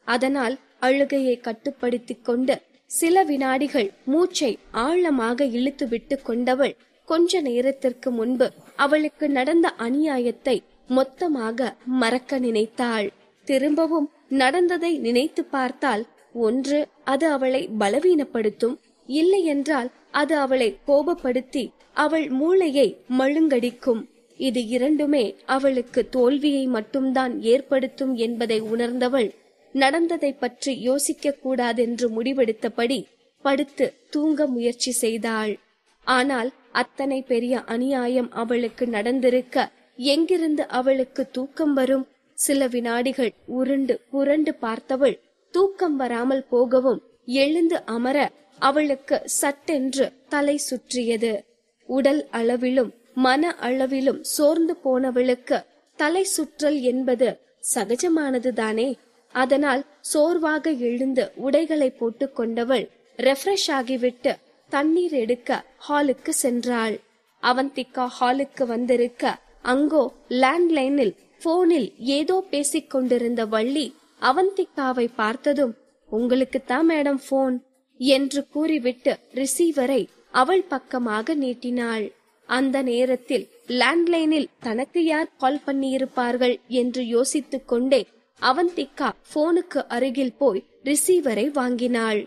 அதனால் அழுகையை கட்டுப்படுத்திக் கொண்டு சில வினாடிகள் மூச்சை ஆழமாக இழுத்து விட்டு கொண்டவள் கொஞ்ச நேரத்திற்கு முன்பு அவளுக்கு நடந்த அநியாயத்தை மொத்தமாக மறக்க நினைத்தாள். திரும்பவும் நடந்ததை நினைத்து பார்த்தால், ஒன்று அது அவளை பலவீனப்படுத்தும், இல்லை என்றால் அது அவளை கோபப்படுத்தி அவள் மூளையை மழுங்கடிக்கும். இது இரண்டுமே அவளுக்கு தோல்வியை மட்டும்தான் ஏற்படுத்தும் என்பதை உணர்ந்தவள் நடந்ததை பற்றி யோசிக்க கூடாதென்று முடிவெடுத்தபடி படுத்து தூங்க முயற்சி செய்தாள். ஆனால் அத்தனை பெரிய அநியாயம் அவளுக்கு நடந்திருக்க எங்கிருந்து அவளுக்கு தூக்கம் வரும்? சில வினாடிகள் உருண்டு புரண்டு பார்த்தவள் தூக்கம் வராமல் போகவும் எழுந்து அமர அவளுக்கு சட்டென்று தலை சுற்றியது. உடல் அளவிலும் மன அளவிலும் சோர்ந்து போனவளுக்கு தலை சுற்றல் என்பது சகஜமானதுதானே. அதனால் சோர்வாக எழுந்து உடைகளை போட்டு கொண்டவள் ரெஃப்ரெஷ் ஆகிவிட்டு தண்ணீர் எடுக்க ஹாலுக்கு சென்றாள். அவந்திகா ஹாலுக்கு வந்திருக்க அங்கோ லேண்ட்லைனில் போனில் ஏதோ பேசிக் கொண்டிருந்த வள்ளி அவந்திகாவை பார்த்ததும், உங்களுக்குத்தான் மேடம் போன் என்று கூறிவிட்டு ரிசீவரை அவள் பக்கமாக நீட்டினாள். அந்த நேரத்தில் லேண்ட்லைனில் தனக்கு யார் கால் பண்ணியிருப்பார்கள் என்று யோசித்துக் கொண்டே அவந்திகா போனுக்கு அருகில் போய் ரிசீவரை வாங்கினாள்.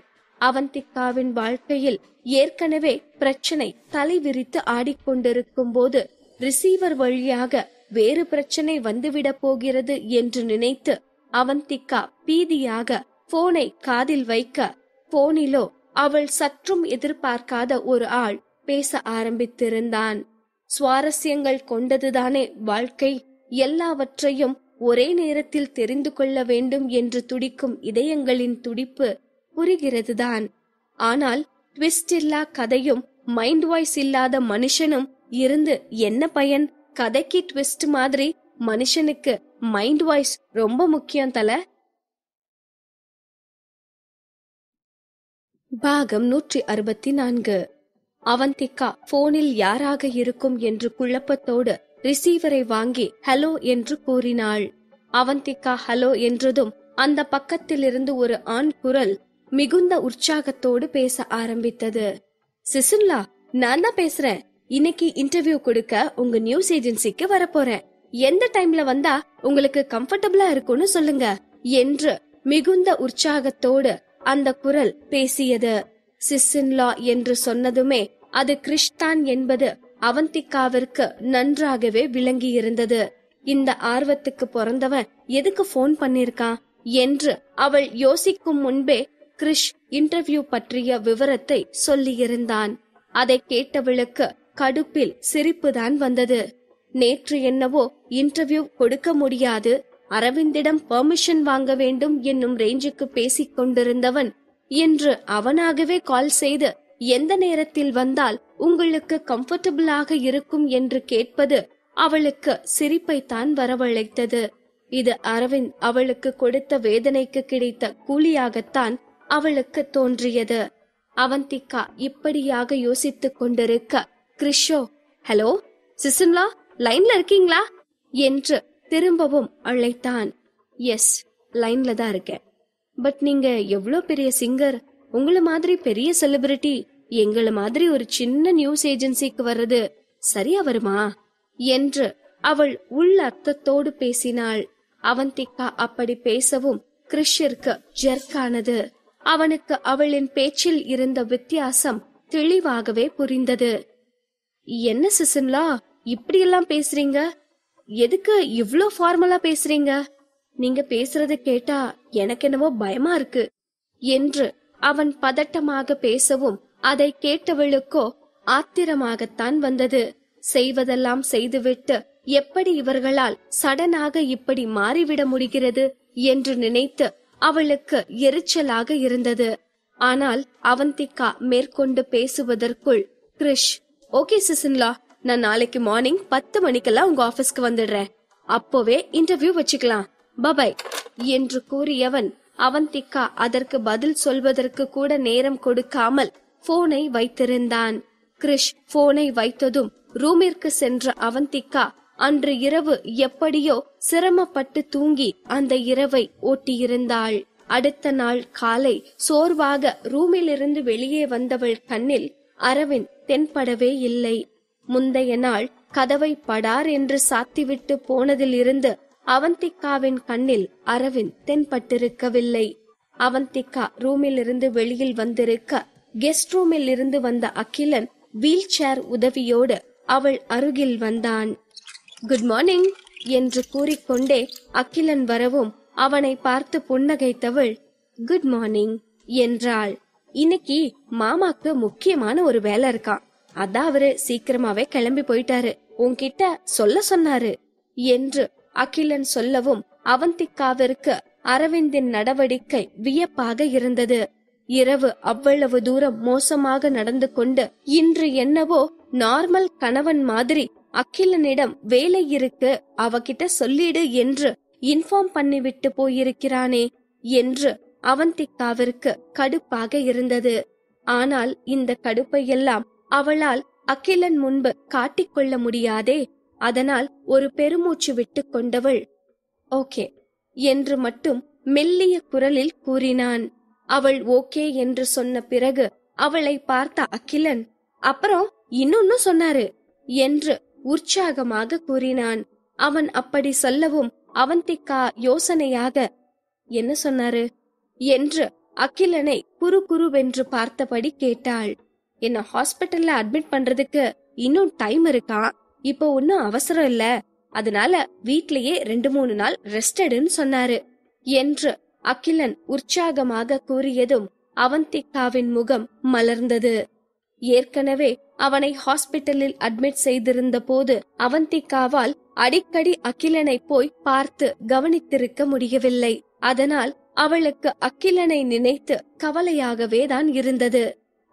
அவந்திகாவின் வாழ்க்கையில் ஏற்கனவே பிரச்சனை தலைவிரித்து ஆடிக்கொண்டிருக்கும் போது ரிசீவர் வழியாக வேறு பிரச்சனை வந்துவிடப் போகிறது என்று நினைத்து அவந்திகா பீதியாக போனை காதில் வைக்க, போனிலோ அவள் சற்றும் எதிர்பார்க்காத ஒரு ஆள் பேச ஆரம்பித்திருந்தான். சுவாரஸ்யங்கள் கொண்டதுதானே வாழ்க்கை, எல்லாவற்றையும் ஒரே நேரத்தில் தெரிந்து கொள்ள வேண்டும் என்று துடிக்கும் இதயங்களின் துடிப்பு புரிகிறதுதான். ஆனால் ட்விஸ்ட் இல்லா கதையும் மைண்ட் வாய்ஸ் இல்லாத மனுஷனும் இருந்து என்ன பயன்? கதைக்கு ட்விஸ்ட் மாதிரி மனுஷனுக்கு மைண்ட் வாய்ஸ் ரொம்ப முக்கியம் தல. பாகம் 164. அவந்திகா போனில் யாராக இருக்கும் என்று குழப்பத்தோடு ரிசீவரை வாங்கி ஹலோ என்று கூறினாள். அவந்திகா ஹலோ என்றதும் அந்த பக்கத்திலிருந்து ஒரு ஆண் குரல் மிகுந்த உற்சாகத்தோடு பேச ஆரம்பித்தது. சிசுன்லா, நான் தான் பேசுறேன். இன்னைக்கு இன்டர்வியூ கொடுக்க உங்க நியூஸ் ஏஜென்சிக்கு வரப்போறேன். எந்த டைம்ல வந்தா உங்களுக்கு கம்ஃபர்டபிளா இருக்கும்னு சொல்லுங்க என்று மிகுந்த உற்சாகத்தோடு அந்த குரல் பேசியது. சிஸ்இன்லா என்று சொன்னதுமே அது கிறிஸ்தான் என்பது அவந்திகாவிற்கு நன்றாகவே விளங்கி இருந்தது. இந்த ஆர்வத்துக்கு பிறந்தவன் எதுக்கு போன் பண்ணிருக்கான் என்று அவள் யோசிக்கும் முன்பே கிறிஷ் இன்டர்வியூ பற்றிய விவரத்தை சொல்லியிருந்தான். அதை கேட்டவளுக்கு கடுப்பில் சிரிப்புதான் வந்தது. நேற்று என்னவோ இன்டர்வியூ கொடுக்க முடியாது, அரவிந்திடம் பெர்மிஷன் வாங்க வேண்டும் என்னும் ரேஞ்சுக்கு பேசிக் கொண்டிருந்தவன் இன்று அவனாகவே கால் செய்து எந்த நேரத்தில் வந்தால் உங்களுக்கு கம்ஃபர்டபிளாக இருக்கும் என்று கேட்பது அவளுக்கு சிரிப்பைத்தான் வரவழைத்தது. இது அரவிந்த் அவளுக்கு கொடுத்த வேதனைக்கு கிடைத்த கூலியாகத்தான் அவளுக்கு தோன்றியது. அவந்திகா இப்படியாக யோசித்துக் கொண்டிருக்க கிறிஷோ, ஹலோ சிசுன்லா, லைன்ல இருக்கீங்களா என்று திரும்பவும் அழைத்தான். எஸ், லைன்ல தான் இருக்கேன். பட் நீங்க எவ்வளோ பெரிய சிங்கர், உங்கள மாதிரி பெரிய செலிபிரிட்டி எங்கள மாதிரி ஒரு சின்ன நியூஸ் ஏஜென்சிக்கு வர்றது சரியா வருமா என்று அவள் உள் அர்த்தத்தோடு பேசினாள். அவந்திகா அப்படி பேசவும் கிறிஷிற்கு ஜெர்க்கானது. அவனுக்கு அவளின் பேச்சில் இருந்த வித்தியாசம் தெளிவாகவே புரிந்தது. என்ன சிசுன்லா, இப்படியெல்லாம் பேசுறீங்க? எதுக்கு இவ்ளோ ஃபார்மலா பேசுறீங்க? நீங்க பேசுறத கேட்டா எனக்கு என்னவோ பயமா இருக்கு என்று அவன் பதட்டமாக பேசவும் அதை கேட்டவளுக்கோ ஆத்திரமாகத்தான் வந்தது. செய்வதெல்லாம் செய்துவிட்டு எப்படி இவர்களால் சடனாக இப்படி மாறிவிட முடிகிறது என்று நினைத்து அவளுக்கு எரிச்சலாக இருந்தது. ஆனால் அவந்திகா மேற்கொண்டு பேசுவதற்குள் கிறிஷ், ஓகே சிசுன்லா, நான் நாளைக்கு மார்னிங் 10 மணிக்கெல்லாம் உங்க ஆபீஸ்க்கு வந்துடுறேன். அப்போவே இன்டர்வியூ வச்சுக்கலாம், பபாய் என்று கூறியவன் அவந்திகா அதற்கு பதில் சொல்வதற்கு கூட நேரம் கொடுக்காமல் போனை வைத்திருந்தான். கிறிஷ் போனை வைத்ததும் ரூமிற்கு சென்ற அவந்திகா அன்று இரவு எப்படியோ சிரமப்பட்டு தூங்கி அந்த இரவை ஓட்டியிருந்தாள். அடுத்த நாள் காலை சோர்வாக ரூமிலிருந்து வெளியே வந்தவள் கண்ணில் அரவிந்த் தென்படவே இல்லை. முந்தைய நாள் கதவை படார் என்று சாத்திவிட்டு போனதில் இருந்து அவந்திகாவின் கண்ணில் அரவிந்த் தென்பட்டிருக்கவில்லை. அவந்திகா ரூமிலிருந்து வெளியில் வந்திருக்க கெஸ்ட் ரூமில் இருந்து வந்த அகிலன் வீல் சேர் உதவியோடு அவள் அருகில் வந்தான். குட் மார்னிங் என்று கூறிக்கொண்டே அகிலன் வரவும் அவனை பார்த்து புன்னகைத்தவள் குட் மார்னிங் என்றாள். இன்னைக்கு மாமாக்கு முக்கியமான ஒரு வேலை இருக்கான், அதான் அவரு சீக்கிரமாவே கிளம்பி போயிட்டாரு, உன்கிட்ட சொல்ல சொன்னாரு என்று அகிலன் சொல்லவும் அவந்திகாவிற்கு அரவிந்தின் நடவடிக்கை வியப்பாக இருந்தது. இரவு அவ்வளவு தூரம் மோசமாக நடந்து கொண்டு இன்று என்னவோ நார்மல் கணவன் மாதிரி அகிலனிடம் வேலை இருக்கு, அவகிட்ட சொல்லிடு என்று இன்ஃபார்ம் பண்ணிவிட்டு போயிருக்கிறானே என்று அவந்திகாவிற்கு கடுப்பாக இருந்தது. ஆனால் இந்த கடுப்பையெல்லாம் அவளால் அகிலன் முன்பு காட்டிக்கொள்ள முடியாதே. அதனால் ஒரு பெருமூச்சு விட்டு கொண்டவள் ஓகே என்று மட்டும் மெல்லிய குரலில் கூறினான். அவள் ஓகே என்று சொன்ன பிறகு அவளை பார்த்த அகிலன் அப்புறம் இன்னொன்னு சொன்னாரு என்று உற்சாகமாக கூறினான். அவன் அப்படி சொல்லவும் அவந்திகா யோசனையாக என்ன சொன்னாரு என்று அகிலனை குறுகுறுவென்று பார்த்தபடி கேட்டாள். என்ன ஹாஸ்பிட்டல்ல அட்மிட் பண்றதுக்கு இன்னும் டைம் இருக்கா? இப்போ ஒன்னும் அவசரம் இல்ல, அதனால வீட்லயே 2-3 நாள் ரெஸ்ட் எடுன்னு சொன்னாரு என்று அகிலன் உற்சாகமாக கூறியதும் அவந்திகாவின் முகம் மலர்ந்தது. ஏற்கனவே அவனை ஹாஸ்பிட்டலில் அட்மிட் செய்திருந்த போது அவந்திகாவால் அடிக்கடி அகிலனை போய் பார்த்து கவனித்திருக்க முடியவில்லை. அதனால் அவளுக்கு அகிலனை நினைத்து கவலையாகவே தான் இருந்தது.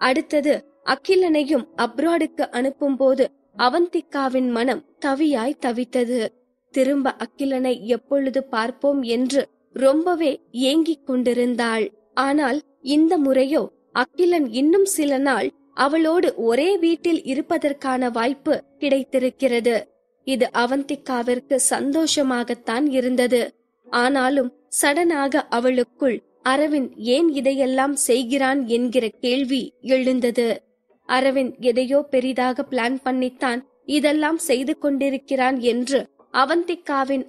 அடுத்தது அகிலனையும் அப்ராடுக்கு அனுப்பும் போது அவந்திகாவின் மனம் தவியாய் தவித்தது. திரும்ப அகிலனை எப்பொழுது பார்ப்போம் என்று ரொம்பவே ஏங்கிக் கொண்டிருந்தாள். ஆனால் இந்த முறையோ அகிலன் இன்னும் சில நாள் அவளோடு ஒரே வீட்டில் இருப்பதற்கான வாய்ப்பு கிடைத்திருக்கிறது. இது அவந்திகாவிற்கு சந்தோஷமாகத்தான் இருந்தது. ஆனாலும் சடனாக அவளுக்குள் அரவிந்த் ஏன் இதையெல்லாம் செய்கிறான் என்கிற கேள்வி எழுந்தது. அரவிந்த் எதையோ பெரிதாக பிளான் பண்ணித்தான் இதெல்லாம் செய்து கொண்டிருக்கிறான் என்று அவந்திகாவின்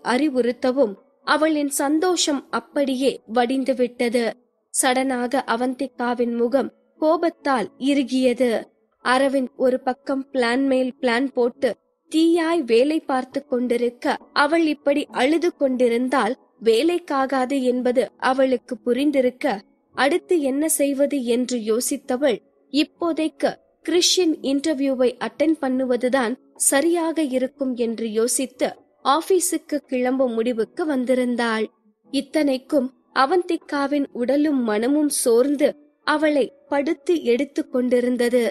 அறிவுறுத்தவும் அவளின் சந்தோஷம் அப்படியே வடிந்துவிட்டது. சடனாக அவந்திகாவின் முகம் கோபத்தால் இறுகியது. அரவிந்த் ஒரு பக்கம் பிளான் மேல் பிளான் போட்டு தீயாய் வேலை பார்த்து கொண்டிருக்க அவள் இப்படி அழுது கொண்டிருந்தால் வேலைக்காகாது என்பது அவளுக்கு புரிந்திருக்க அடுத்து என்ன செய்வது என்று யோசித்தவள் இப்போதைக்கு கிறிஸ்டின் இன்டர்வியூவை அட்டென்ட் பண்ணுவதுதான் சரியாக இருக்கும் என்று யோசித்து ஆபீஸுக்கு கிளம்பும் முடிவுக்கு வந்திருந்தாள். இத்தனைக்கும் அவந்திகாவின் உடலும் மனமும் சோர்ந்து அவளை படுத்து எடுத்து கொண்டிருந்தது.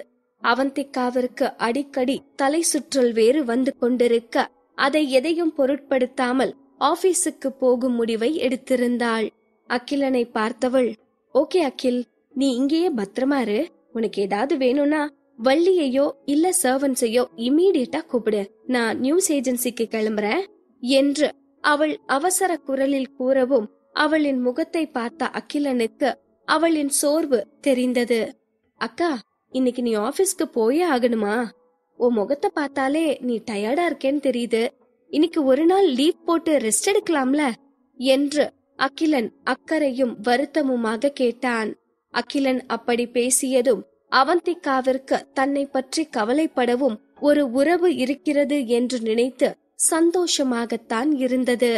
அவந்திகாவிற்கு அடிக்கடி தலை சுற்றல் வேறு வந்து கொண்டிருக்க அதை எதையும் பொருட்படுத்தாமல் ஆபீஸுக்கு போகும் முடிவை எடுத்திருந்தாள். அகிலனை பார்த்தவள், ஓகே அகில், நீ இங்கேயே பத்திரமா இரு. உனக்கு ஏதாவது வேணும்னா வள்ளியையோ இல்ல சர்வன்ஸையோ இம்மீடியட்டா கூப்பிடு, நான் நியூஸ் ஏஜென்சிக்கு கிளம்புறேன் என்று அவள் அவசர குரலில் கூறவும் அவளின் முகத்தை பார்த்த அகிலனுக்கு அவளின் சோர்வு தெரிந்தது. அக்கா, இன்னைக்கு நீ ஆபீஸ்க்கு போயே ஆகணுமா? உன் முகத்தை பார்த்தாலே நீ டயர்டா இருக்கேன்னு தெரியுது. இன்னைக்கு ஒரு நாள் லீவ் போட்டு ரெஸ்ட் எடுக்கலாம்ல என்று அகிலன் அக்கறையும் வருத்தமுமாக கேட்டான். அகிலன் அப்படி பேசியதும் அவந்திகாவிற்கு தன்னை பற்றி கவலைப்படவும் ஒரு உறவு இருக்கிறது என்று நினைத்து சந்தோஷமாகத்தான் இருந்தது.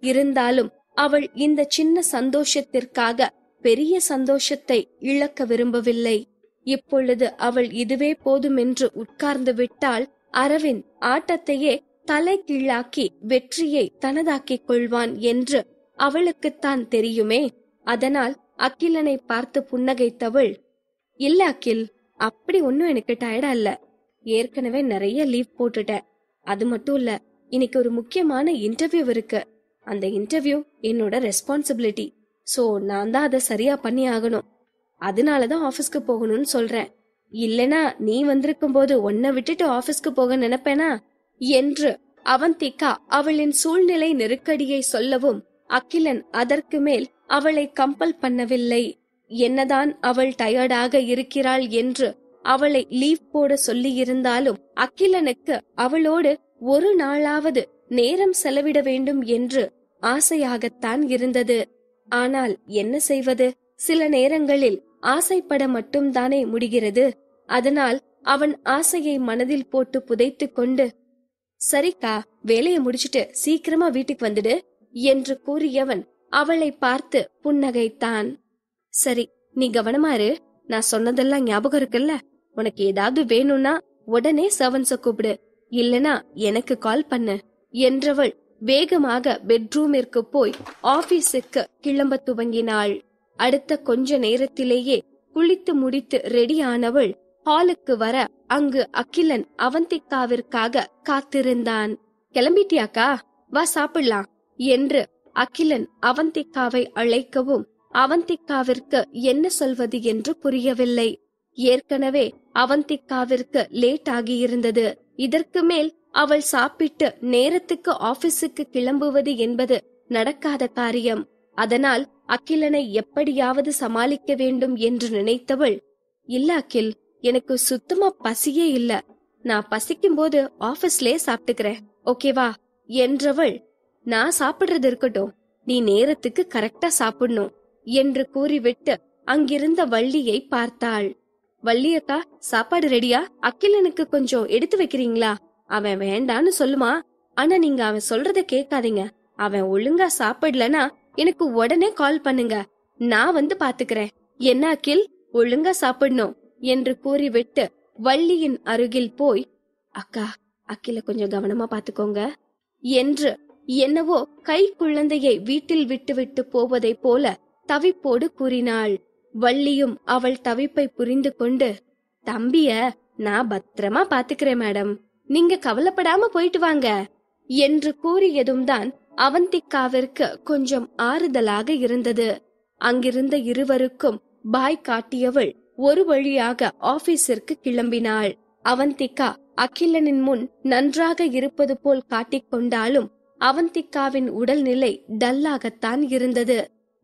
இருந்தாலும் அவள் இந்த சின்ன சந்தோஷத்திற்காக பெரிய சந்தோஷத்தை இழக்க விரும்பவில்லை. இப்பொழுது அவள் இதுவே போதுமென்று உட்கார்ந்து விட்டால் அரவிந்த் ஆட்டத்தையே தலை கீழாக்கி வெற்றியை தனதாக்கிக் கொள்வான் என்று அவளுக்குத்தான் தெரியுமே. அதனால் அகிலனை பார்த்து புன்னகைத்தவள், இல்ல அகில், அப்படி ஒன்னும் எனக்கு டயர்டா இல்ல. ஏற்கனவே நிறைய லீவ் போட்டுட்டேன். அது மட்டும் இல்ல, இன்னைக்கு ஒரு முக்கியமான இன்டர்வியூ இருக்கு. அந்த இன்டர்வியூ என்னோட ரெஸ்பான்சிபிலிட்டி. சோ நான் தான் அதை சரியா பண்ணி ஆகணும். அதனாலதான் ஆபீஸ்க்கு போகணும்னு சொல்றேன். இல்லனா நீ வந்திருக்கும் போது உன்னை விட்டுட்டு ஆபீஸ்க்கு போக நினைப்பேனா என்று அவந்திகா அவளின் சூழ்நிலை நெருக்கடியை சொல்லவும் அகிலன் அதற்கு மேல் அவளை கம்பல் பண்ணவில்லை. என்னதான் அவள் டயர்டாக இருக்கிறாள் என்று அவளை லீவ் போட சொல்லி இருந்தாலும் அகிலனுக்கு அவளோடு ஒரு நாளாவது நேரம் செலவிட வேண்டும் என்று ஆசையாகத்தான் இருந்தது. ஆனால் என்ன செய்வது? சில நேரங்களில் ஆசைப்பட மட்டும்தானே முடிகிறது. அதனால் அவன் ஆசையை மனதில் போட்டு புதைத்து கொண்டு, சரிக்கா, வேலையை முடிச்சிட்டு சீக்கிரமா வீட்டுக்கு வந்துடு என்று கூறியவன் அவளை பார்த்து புன்னகைத்தான். சரி, நீ கவனமா இரு. நான் சொன்னதெல்லாம் ஞாபகம் இருக்குல்ல? உனக்கு ஏதாவது வேணும்னா உடனே சர்வன்ஸ கூப்பிடு, இல்லனா எனக்கு கால் பண்ணு என்றவள் வேகமாக பெட்ரூமிற்கு போய் ஆபீஸுக்கு கிளம்ப துவங்கினாள். அடுத்த கொஞ்ச நேரத்திலேயே குளித்து முடித்து ரெடி ஆனவள் ஹாலுக்கு வர அங்கு அகிலன் அவந்திகாவிற்காக காத்திருந்தான். கிளம்பிட்டியாக்கா? வா சாப்பிடலாம் என்று அகிலன் அவந்திகாவை அழைக்கவும் அவந்திகாவிற்கு என்ன சொல்வது என்று புரியவில்லை. ஏற்கனவே அவந்திகாவிற்கு லேட் ஆகியிருந்தது. இதற்கு மேல் அவள் சாப்பிட்டு நேரத்துக்கு ஆபீஸுக்கு கிளம்புவது என்பது நடக்காத காரியம். அதனால் அகிலனை எப்படியாவது சமாளிக்க வேண்டும் என்று நினைத்தவள், இல்ல அகில், எனக்கு சுத்தமா பசியே இல்ல. நான் பசிக்கும் போது ஆபீஸ்லயே சாப்பிட்டுக்கிறேன், ஓகேவா என்றவள், நான் சாப்பிடுறது இருக்கட்டும், நீ நேரத்துக்கு கரெக்டா சாப்பிடணும். என்று கூறிவிட்டு அங்கிருந்த வள்ளியை பார்த்தாள். வள்ளியக்கா, சாப்பாடு ரெடியா? அகிலனுக்கு கொஞ்சம் எடுத்து வைக்கிறீங்களா? அவன் வேண்டான்னு சொல்லுமா, ஆனா நீங்க அவன் சொல்றத கேட்காதீங்க. அவன் ஒழுங்கா சாப்பிடலனா எனக்கு உடனே கால் பண்ணுங்க, நான் வந்து பாத்துக்கிறேன். என்ன அகில், ஒழுங்கா சாப்பிடணும் என்று கூறிவிட்டு வள்ளியின் அருகில் போய், அக்கா, அகில கொஞ்சம் கவனமா பாத்துக்கோங்க என்று என்னவோ கை குழந்தையை வீட்டில் விட்டுவிட்டு போவதை போல தவிப்போடு கூறினாள். வள்ளியும் அவள் தவிப்பை புரிந்து கொண்டு, தம்பிய நான் பத்திரமா பாத்துக்கிறேன் மேடம், நீங்க கவலைப்படாம போயிட்டு வாங்க என்று கூறியதும் தான் அவந்திகாவிற்கு கொஞ்சம் ஆறுதலாக இருந்தது. அங்கிருந்த இருவருக்கும் பாய் காட்டியவள் ஒரு வழியாக ஆபீஸிற்கு கிளம்பினாள். அவந்திகா அகிலனின் முன் நன்றாக இருப்பது போல் காட்டிக்கொண்டாலும் அவந்திகாவின் உடல்நிலை டல்லாகத்தான் இருந்தது.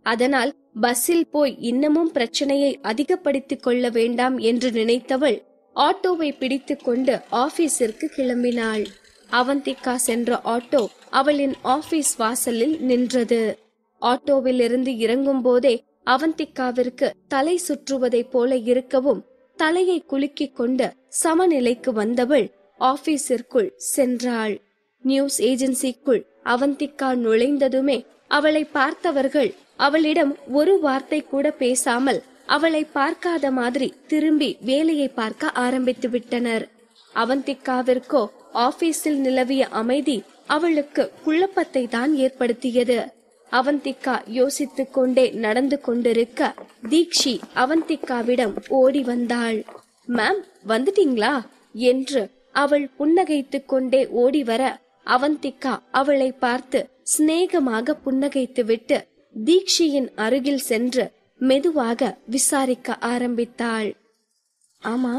அதனால் பஸ்ஸில் போய் இன்னமும் பிரச்சனையை அதிகப்படுத்திக் கொள்ள வேண்டாம் என்று நினைத்தவள் ஆட்டோவை பிடித்துக் கொண்டு ஆபீஸிற்கு கிளம்பினாள். அவந்திகா சென்ற ஆட்டோ அவளின் ஆபீஸ் வாசலில் நின்றது. ஆட்டோவில் இருந்து இறங்கும் போதே அவந்திகாவிற்கு தலை சுற்றுவதை போல இருக்கவும் தலையை குலுக்கிக் கொண்டு சமநிலைக்கு வந்தவள் ஆபீஸிற்குள் சென்றாள். நியூஸ் ஏஜென்சிக்குள் அவந்திகா நுழைந்ததுமே அவளை பார்த்தவர்கள் அவளிடம் ஒரு வார்த்தை கூட பேசாமல் அவளை பார்க்காத மாதிரி திரும்பி வேலையை பார்க்க ஆரம்பித்து விட்டனர். அவந்திகாவிற்கோ ஆபீஸில் நிலவிய அமைதி அவளுக்கு குழப்பத்தை தான் ஏற்படுத்தியது. அவந்திகா யோசித்துக் கொண்டே நடந்து கொண்டிருக்க தீக்ஷி அவந்திகாவிடம் ஓடி வந்தாள். மேம், வந்துட்டீங்களா என்று அவள் புன்னகைத்துக் கொண்டே ஓடி வர அவந்திகா அவளை பார்த்து சிநேகமாக புன்னகைத்து விட்டு தீக்ஷியின் அருகில் சென்று மெதுவாக விசாரிக்க ஆரம்பித்தாள். ஆமா,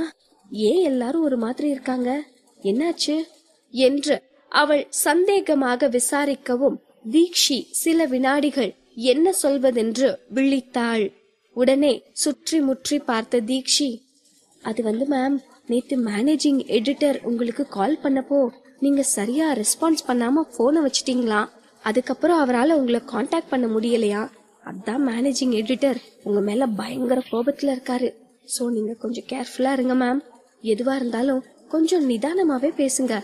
ஏன் எல்லாரும் ஒரு மாதிரி இருக்காங்க, என்னாச்சு என்று அவள் சந்தேகமாக விசாரிக்கவும் தீக்ஷி சில வினாடிகள் என்ன சொல்வதென்று விழித்தாள். உடனே சுற்றி முற்றி பார்த்த தீக்ஷி, அது மேம், நேத்து மேனேஜிங் எடிட்டர் உங்களுக்கு கால் பண்ணப்போ நீங்க சரியா ரெஸ்பான்ஸ் பண்ணாம போனை வச்சிட்டீங்களா, அதுக்கப்புறம் அவரால் உங்களை காண்டாக்ட் பண்ண முடியலையா, அதான் மேனேஜிங் எடிட்டர் உங்க மேல பயங்கர கோபத்துல இருக்காரு. சோ நீங்க கொஞ்சம் கேர்ஃபுல்லா இருங்க மேம், எதுவா இருந்தாலும் கொஞ்சம் நிதானமாவே பேசுங்க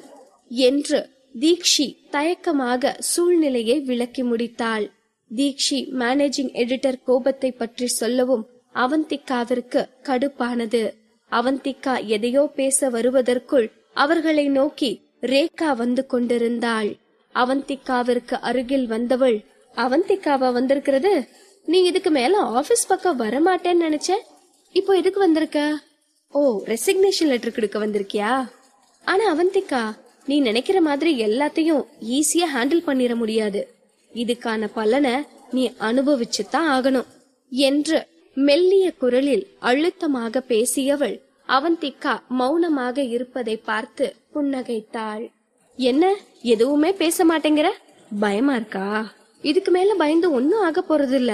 என்று தீக்ஷி தயக்கமாக சூழ்நிலையை விளக்கி முடித்தாள். தீக்ஷி மேனேஜிங் எடிட்டர் கோபத்தை பற்றி சொல்லவும் அவந்திகாவிற்கு கடுப்பானது. அவந்திகா எதையோ பேச வருவதற்குள் அவர்களை நோக்கி ரேகா வந்து கொண்டிருந்தாள். அவந்திகாவிற்கு அருகில் வந்தவள், அவந்திகாவா வந்திருக்கிறது? நீ இதுக்கு மேல ஆபீஸ் பக்கம் வரமாட்டேன்னு நினைச்ச, இப்போ எதுக்கு வந்திருக்க? ஓ, ரெசிக்னேஷன் லெட்டர் கொடுக்க வந்திருக்கியா? ஆனா அவந்திகா, நீ நினைக்கிற மாதிரி எல்லாத்தையும் ஈஸியா ஹேண்டில் பண்ணிட முடியாது, இதுக்கான பலனை நீ அனுபவிச்சுதான் ஆகணும் என்று மெல்லிய குரலில் அழுத்தமாக பேசியவள் அவந்திகா மௌனமாக இருப்பதை பார்த்து புன்னகைத்தாள். என்ன, எதுவுமே பேச மாட்டேங்கிற, பயமா இருக்கா? இதுக்கு மேல பயந்து ஒன்னும் ஆக போறது இல்ல.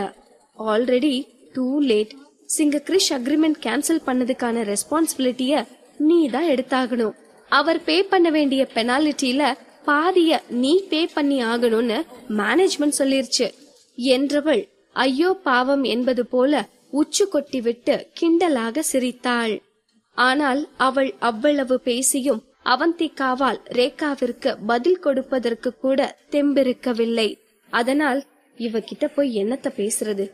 Already too late. சிங்க கிரிஷ் அக்ரிமெண்ட் கேன்சல் பண்ணதுக்கான ரெஸ்பான்சிபிலிட்டிய நீ தான் எடுத்தாகணும். அவர் பே பண்ண வேண்டிய பெனாலிட்டியில பாதிய நீ பே பண்ணி ஆகணும்னு மேனேஜ்மெண்ட் சொல்லிருச்சு என்றவள் ஐயோ பாவம் என்பது போல உச்சு கொட்டி விட்டு கிண்டலாக சிரித்தாள். ஆனால் அவள் அவ்வளவு பேசியும் அவந்திகாவால் ரேகாவிற்கு பதில் கொடுப்பதற்கு கூட தெம்பிருக்கவில்லை. அதனால் இவகிட்ட போய் என்னத்த பேசுறது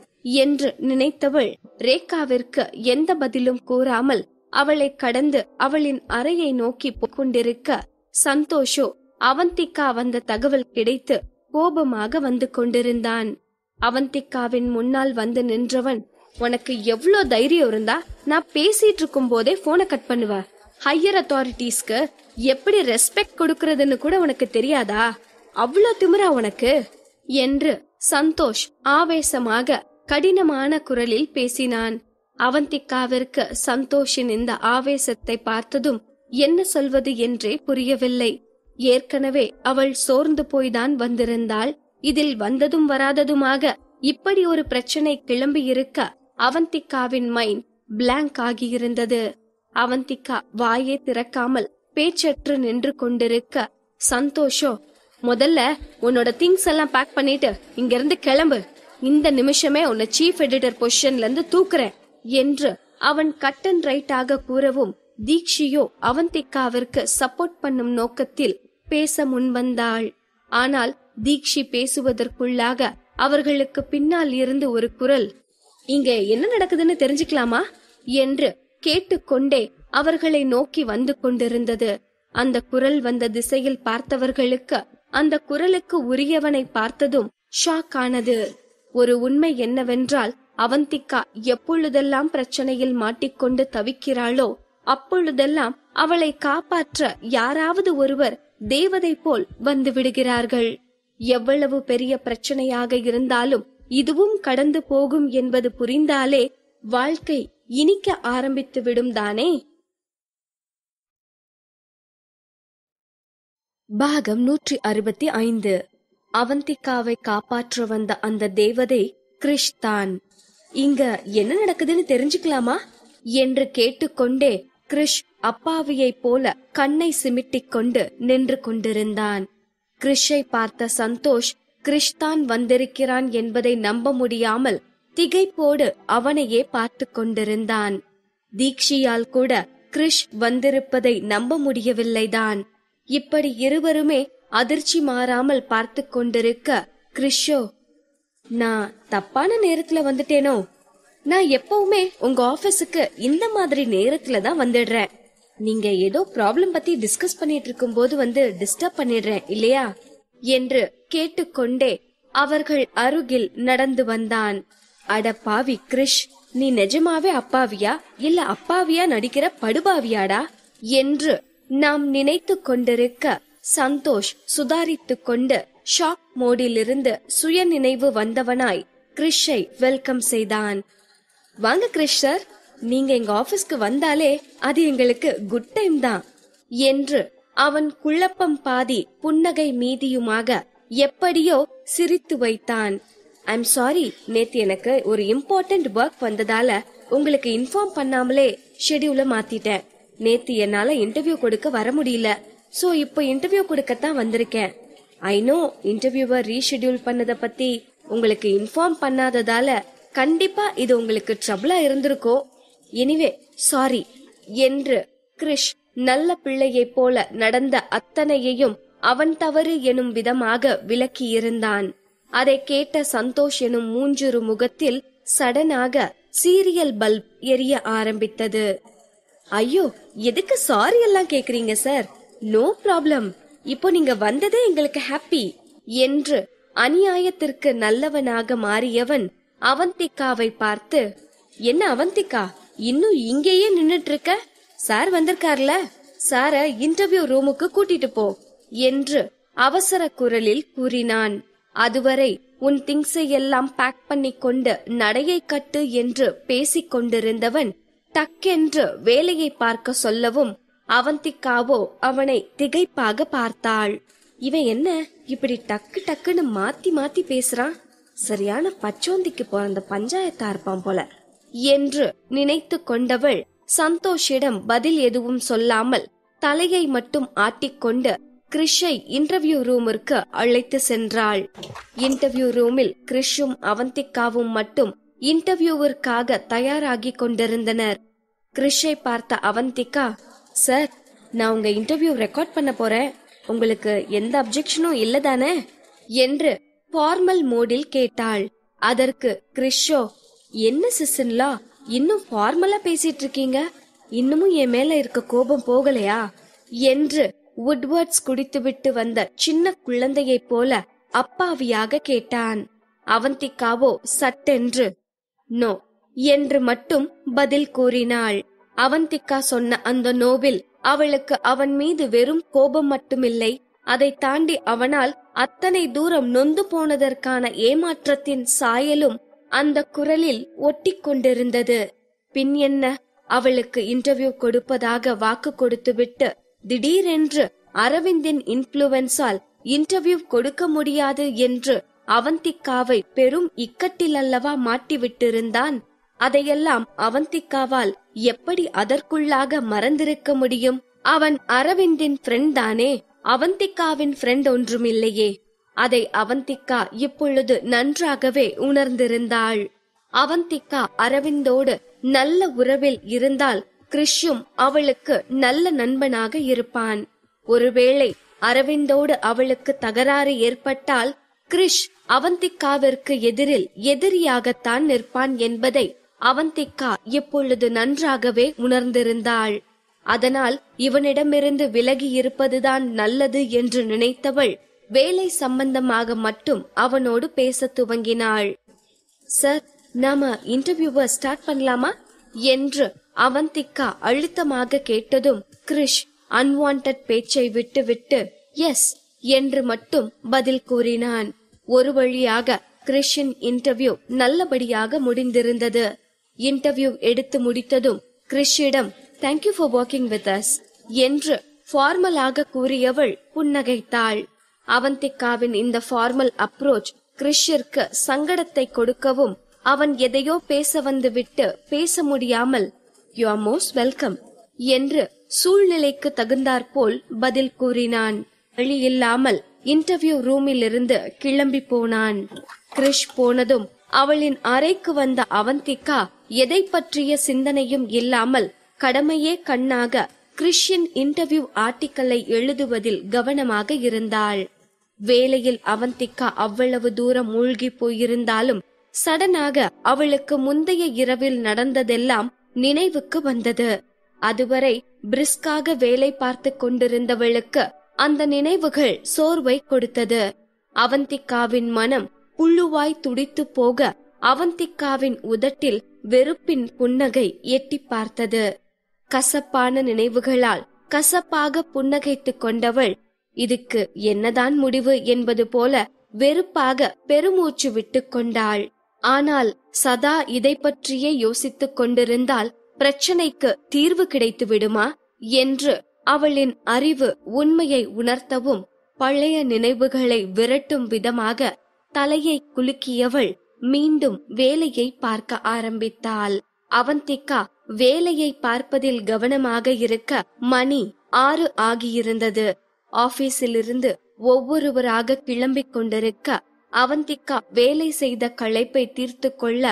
என்று நினைத்தவள் ரேகாவிற்கு எந்த பதிலும் கூறாமல் அவளை கடந்து அவளின் அறையை நோக்கி கொண்டிருக்க சந்தோஷோ அவந்திகா வந்த தகவல் கிடைத்து கோபமாக வந்து கொண்டிருந்தான். அவந்திகாவின் முன்னால் வந்து நின்றவன், உனக்கு எவ்வளோ தைரியம் இருந்தா நான் பேசிட்டு இருக்கும் போதே போனை கட் பண்ணுவ? ஹையர் அத்தாரிட்டிஸ்க்கு எப்படி ரெஸ்பெக்ட் கொடுக்கறதுன்னு கூட உனக்கு தெரியாதா? அவ்வளோ திமிரா உனக்கு என்று சந்தோஷ் ஆவேசமாக கடினமான குரலில் பேசினான். அவந்திகாவிற்கு சந்தோஷின் இந்த ஆவேசத்தை பார்த்ததும் என்ன சொல்வது என்றே புரியவில்லை. ஏற்கனவே அவள் சோர்ந்து போய்தான் வந்திருந்தாள். இதில் வந்ததும் வராததுமாக இப்படி ஒரு பிரச்சனை கிளம்பி இருக்க அவந்திகாவின் மைண்ட் பிளாங்க் ஆகியிருந்தது. அவந்திகா வாயே திறக்காமல் பேச்சற்று நின்று கொண்டிருக்க சந்தோஷோ, முதல்ல உன்னோட திங்ஸ் எல்லாம் பேக் பண்ணிட்டு இங்க இருந்து கிளம்பு இந்த நிமிஷமே உன்னை சீஃப் எடிட்டர் பொசிஷன்ல இருந்து தூக்குறேன் என்று அவன் கட் அண்ட் ரைட்டாக கூறவும், தீக்ஷியோ அவந்திகாவிற்கு சப்போர்ட் பண்ணும் நோக்கத்தில் பேச முன்வந்தாள். ஆனால் தீக்ஷி பேசுவதற்குள்ளாக அவர்களுக்கு பின்னால் இருந்து ஒரு குரல், இங்க என்ன நடக்குதுன்னு தெரிஞ்சுக்கலாமா என்று கேட்டுக்கொண்டே அவர்களை நோக்கி வந்து கொண்டிருந்தது. அந்த குரல் வந்த திசையில் பார்த்தவர்களுக்கு அந்த குரலுக்கு உரியவனை பார்த்ததும் ஷாக் ஆனது. ஒரு உண்மை என்னவென்றால், அவந்திகா எப்பொழுதெல்லாம் பிரச்சனையில் மாட்டிக்கொண்டு தவிக்கிறாளோ அப்பொழுதெல்லாம் அவளை காப்பாற்ற யாராவது ஒருவர் தேவதை போல் வந்து விடுகிறார்கள். எவ்வளவு பெரிய பிரச்சனையாக இருந்தாலும் இதுவும் கடந்து போகும் என்பது புரிந்தாலே வாழ்க்கை இனிக்க ஆரம்பித்து விடும் தானே. பாகம் 165. அவந்திகாவை காப்பாற்ற வந்த அந்த தேவதை கிரிஷ் தான். இங்க என்ன நடக்குதுன்னு தெரிஞ்சுக்கலாமா என்று கேட்டுக்கொண்டே கிரிஷ் அப்பாவியை போல கண்ணை சிமிட்டிக் கொண்டு நின்று கொண்டிருந்தான். கிரிஷை பார்த்த சந்தோஷ் கிரிஷ் தான் வந்திருக்கிறான் என்பதை நம்ப முடியாமல் திகைப்போடு அவனையே பார்த்து கொண்டிருந்தான். தீக்ஷியால் கூட கிரிஷ் வந்திருப்பதை நம்ப முடியவில்லைதான். இப்படி இருவருமே அதிர்ச்சி மாறாமல் பார்த்து கொண்டிருக்க, கிரிஷோ, நான் தப்பான நேரத்துல வந்துட்டேனோ? நான் எப்பவுமே உங்க ஆபீஸுக்கு இந்த மாதிரி நேரத்துல தான் வந்துடுறேன். நீங்க ஏதோ ப்ராப்ளம் பத்தி டிஸ்கஸ் பண்ணிட்டு இருக்கும் போது வந்து டிஸ்டர்ப் பண்ணிடுறேன் இல்லையா என்று கேட்டுக்கொண்டே அவர்கள் அருகில் நடந்து வந்தான். அட பாவி கிரிஷ், நீ நிஜமாவே அப்பாவியா இல்ல அப்பாவியா நடிக்கிற படுபாவியாடா என்று நாம் நினைத்து கொண்டிருக்க, சந்தோஷ் சுதாரித்துக் கொண்டு ஷாக் மோடிலிருந்து சுய நினைவு வந்தவனாய் கிரிஷை வெல்கம் செய்தான். வாங்க கிரிஷ் சார், நீங்க எங்க ஆபீஸ்க்கு வந்தாலே அது எங்களுக்கு குட் டைம் தான் என்று அவன் குழப்பம் பாதி புன்னகை மீதியுமாக எப்படியோ சிரித்து வைத்தான். ஐம் சாரி, நேத்து எனக்கு ஒரு இம்பார்ட்டன்ட் ஒர்க் வந்ததால உங்களுக்கு இன்ஃபார்ம் பண்ணாமலே ஷெட்யூல மாத்திட்டேன். நேத்து என்னால இன்டர்வியூ கொடுக்க வர முடியல. சோ இப்போ இன்டர்வியூ கொடுக்கத்தான் வந்திருக்கேன். ஐ நோ இன்டர்வியூவை ரீஷெட்யூல் பண்ணத பத்தி உங்களுக்கு இன்ஃபார்ம் பண்ணாததால கண்டிப்பா இது உங்களுக்கு ட்ரபிளா இருந்திருக்கோ. எனிவே சாரி என்று கிரிஷ் நல்ல பிள்ளையைப் போல நடந்த அத்தனையையும் அவன் தவறு எனும் விதமாக விளக்கி இருந்தான். அதை கேட்ட சந்தோஷ் எனும் மூஞ்சுரு முகத்தில் சடனாக சீரியல் பல்ப் எரிய ஆரம்பித்தது. ஐயோ, எதுக்கு சாரி எல்லாம் கேக்குறீங்க சார்? நோ ப்ராப்ளம், இப்போ நீங்க வந்ததே எங்களுக்கு ஹாப்பி என்று அநியாயத்திற்கு நல்லவனாக மாறியவன் அவந்திகாவை பார்த்து, என்ன அவந்திகா, இன்னும் இங்கேயே நின்னுட்டு இருக்க? சார் வந்திருக்கார்ல, சார இன்டர்வியூ ரூமுக்கு கூட்டிட்டு போ என்று அவசர குரலில் கூறினான். அதுவரை உன் திங்ஸை எல்லாம் பேக் பண்ணி கொண்டு நடையை கட்டு என்று பேசிக் கொண்டிருந்தவன் டக்கென்று வேலையை பார்க்க சொல்லவும் அவந்திகாவோ அவனை திகைப்பாக பார்த்தாள். இவன் என்ன இப்படி டக்கு டக்குன்னு மாத்தி மாத்தி பேசுறான்? சரியான பச்சோந்திக்கு பிறந்த பஞ்சாயத்தா இருப்பான் போல என்று நினைத்து கொண்டவள் சந்தோஷிடம் பதில் எதுவும் சொல்லாமல் தலையை மட்டும் ஆட்டிக்கொண்டு கிரிஷை இன்டர்வியூ ரூமிற்கு அழைத்து சென்றாள். இன்டர்வியூ ரூமில் கிரிஷும் அவந்திகாவும் மட்டும் இன்டர்வியூவிற்காக தயாராகி கொண்டிருந்தனர். கிரிஷை பார்த்த அவந்திகா, சார், நான் உங்க இன்டர்வியூ ரெக்கார்ட் பண்ண போறேன், உங்களுக்கு எந்த அப்ஜெக்ஷனும் இல்லதானே என்று ஃபார்மல் மோடில் கேட்டாள். அதற்கு கிரிஷோ, என்ன சிஸ்டர்லா, இன்னும் ஃபார்மலா பேசிட்டு இருக்கீங்க? இன்னமும் என் மேல இருக்க கோபம் போகலையா என்று வுட்வர்ட்ஸ் குடித்துவிட்டு வந்த சின்ன குழந்தையைப் போல அப்பாவியாக கேட்டான். அவந்திகாவோ சட்டென்று நோ என்று மட்டும் பதில் கூறினாள். அவந்திகா சொன்ன அந்த நோவில் அவளுக்கு அவன் மீது வெறும் கோபம் மட்டுமில்லை, அதை தாண்டி அவனால் அத்தனை தூரம் நொந்து போனதற்கான ஏமாற்றத்தின் சாயலும் அந்த குரலில் ஒட்டி கொண்டிருந்தது. பின் என்ன, அவளுக்கு இன்டர்வியூ கொடுப்பதாக வாக்கு கொடுத்துவிட்டு திடீரென்று அரவிந்தின் இன்ஃப்ளூவன்ஸால் இன்டர்வியூ கொடுக்க முடியாது என்று அவந்திகாவை பெரும் இக்கட்டில் அல்லவா மாட்டிவிட்டிருந்தான். அதையெல்லாம் அவந்திகாவால் எப்படி அதற்குள்ளாக மறந்திருக்க முடியும்? அவன் அரவிந்தின் ஃப்ரெண்ட் தானே, அவந்திகாவின் ஃப்ரெண்ட் ஒன்றுமில்லையே. அதை அவந்திகா இப்பொழுது நன்றாகவே உணர்ந்திருந்தாள். அவந்திகா அரவிந்தோடு நல்ல உறவில் இருந்தால் கிறிஷும் அவளுக்கு நல்ல நண்பனாக இருப்பான். ஒருவேளை அரவிந்தோடு அவளுக்கு தகராறு ஏற்பட்டால் கிறிஷ் அவந்திகாவிற்கு எதிரில் எதிரியாகத்தான் நிற்பான் என்பதை அவந்திகா இப்பொழுது நன்றாகவே உணர்ந்திருந்தாள். அதனால் இவனிடமிருந்து விலகி இருப்பதுதான் நல்லது என்று நினைத்தவள் வேலை சம்பந்தமாக மட்டும் அவனோடு பேச துவங்கினாள். சார், நாம இன்டர்வியூவை ஸ்டார்ட் பண்ணலாமா என்று அவந்திகா அழுத்தமாக கேட்டதும் கிறிஷ் அன்வான்ட் பேச்சை விட்டு எஸ் என்று மட்டும் பதில் கூறினான். ஒரு வழியாக கிறிஷின் இன்டர்வியூ நல்லபடியாக முடிந்திருந்தது. இன்டர்வியூ எடுத்து முடித்ததும் கிறிஷிடம் thank you for working with us என்று ஃபார்மலாக கூறியவள் புன்னகைத்தாள். அவந்திகாவின் இந்த ஃபார்மல் அப்ரோச் கிறிஷிற்கு சங்கடத்தை கொடுக்கவும் அவன் எதையோ பேச வந்து விட்டு பேச முடியாமல் யூ ஆர் மோஸ்ட் வெல்கம் என்று சூழ்நிலைக்கு தகுந்தாற்போல் பதில் கூறினான். வழியில்லாமல் இன்டர்வியூ ரூமில் இருந்து கிளம்பி போனான். கிறிஷ் போனதும் அவளின் அறைக்கு வந்த அவந்திகா எதை பற்றிய சிந்தனையும் இல்லாமல் கடமையே கண்ணாக கிறிஷின் இன்டர்வியூ ஆர்டிக்கலை எழுதுவதில் கவனமாக இருந்தாள். வேலையில் அவந்திகா அவ்வளவு தூரம் மூழ்கி போயிருந்தாலும் சடனாக அவளுக்கு முந்தைய இரவில் நடந்ததெல்லாம் நினைவுக்கு வந்தது. அதுவரை பிரிஸ்காக வேலை பார்த்து கொண்டிருந்தவளுக்கு அந்த நினைவுகள் சோர்வை கொடுத்தது. அவந்திகாவின் மனம் புழுவாய் துடித்து போக அவந்திகாவின் உதட்டில் வெறுப்பின் புன்னகை எட்டி பார்த்தது. கசப்பான நினைவுகளால் கசப்பாக புன்னகைத்துக் கொண்டவள் இதுக்கு என்னதான் முடிவு என்பது போல வெறுப்பாக பெருமூச்சு விட்டு கொண்டாள். ஆனால் சதா இதை பற்றியே யோசித்துக் கொண்டிருந்தால் பிரச்சனைக்கு தீர்வு கிடைத்து விடுமா என்று அவளின் அறிவு உண்மையை உணர்த்தவும் பழைய நினைவுகளை விரட்டும் விதமாக தலையை குலுக்கியவள் மீண்டும் வேலையை பார்க்க ஆரம்பித்தாள். அவந்திகா வேலையை பார்ப்பதில் கவனமாக இருக்க மணி 6 ஆகியிருந்தது. ஆபீஸிலிருந்து ஒவ்வொருவராக கிளம்பிக் கொண்டிருக்க அவந்திகா வேலை செய்த களைப்பை தீர்த்து கொள்ள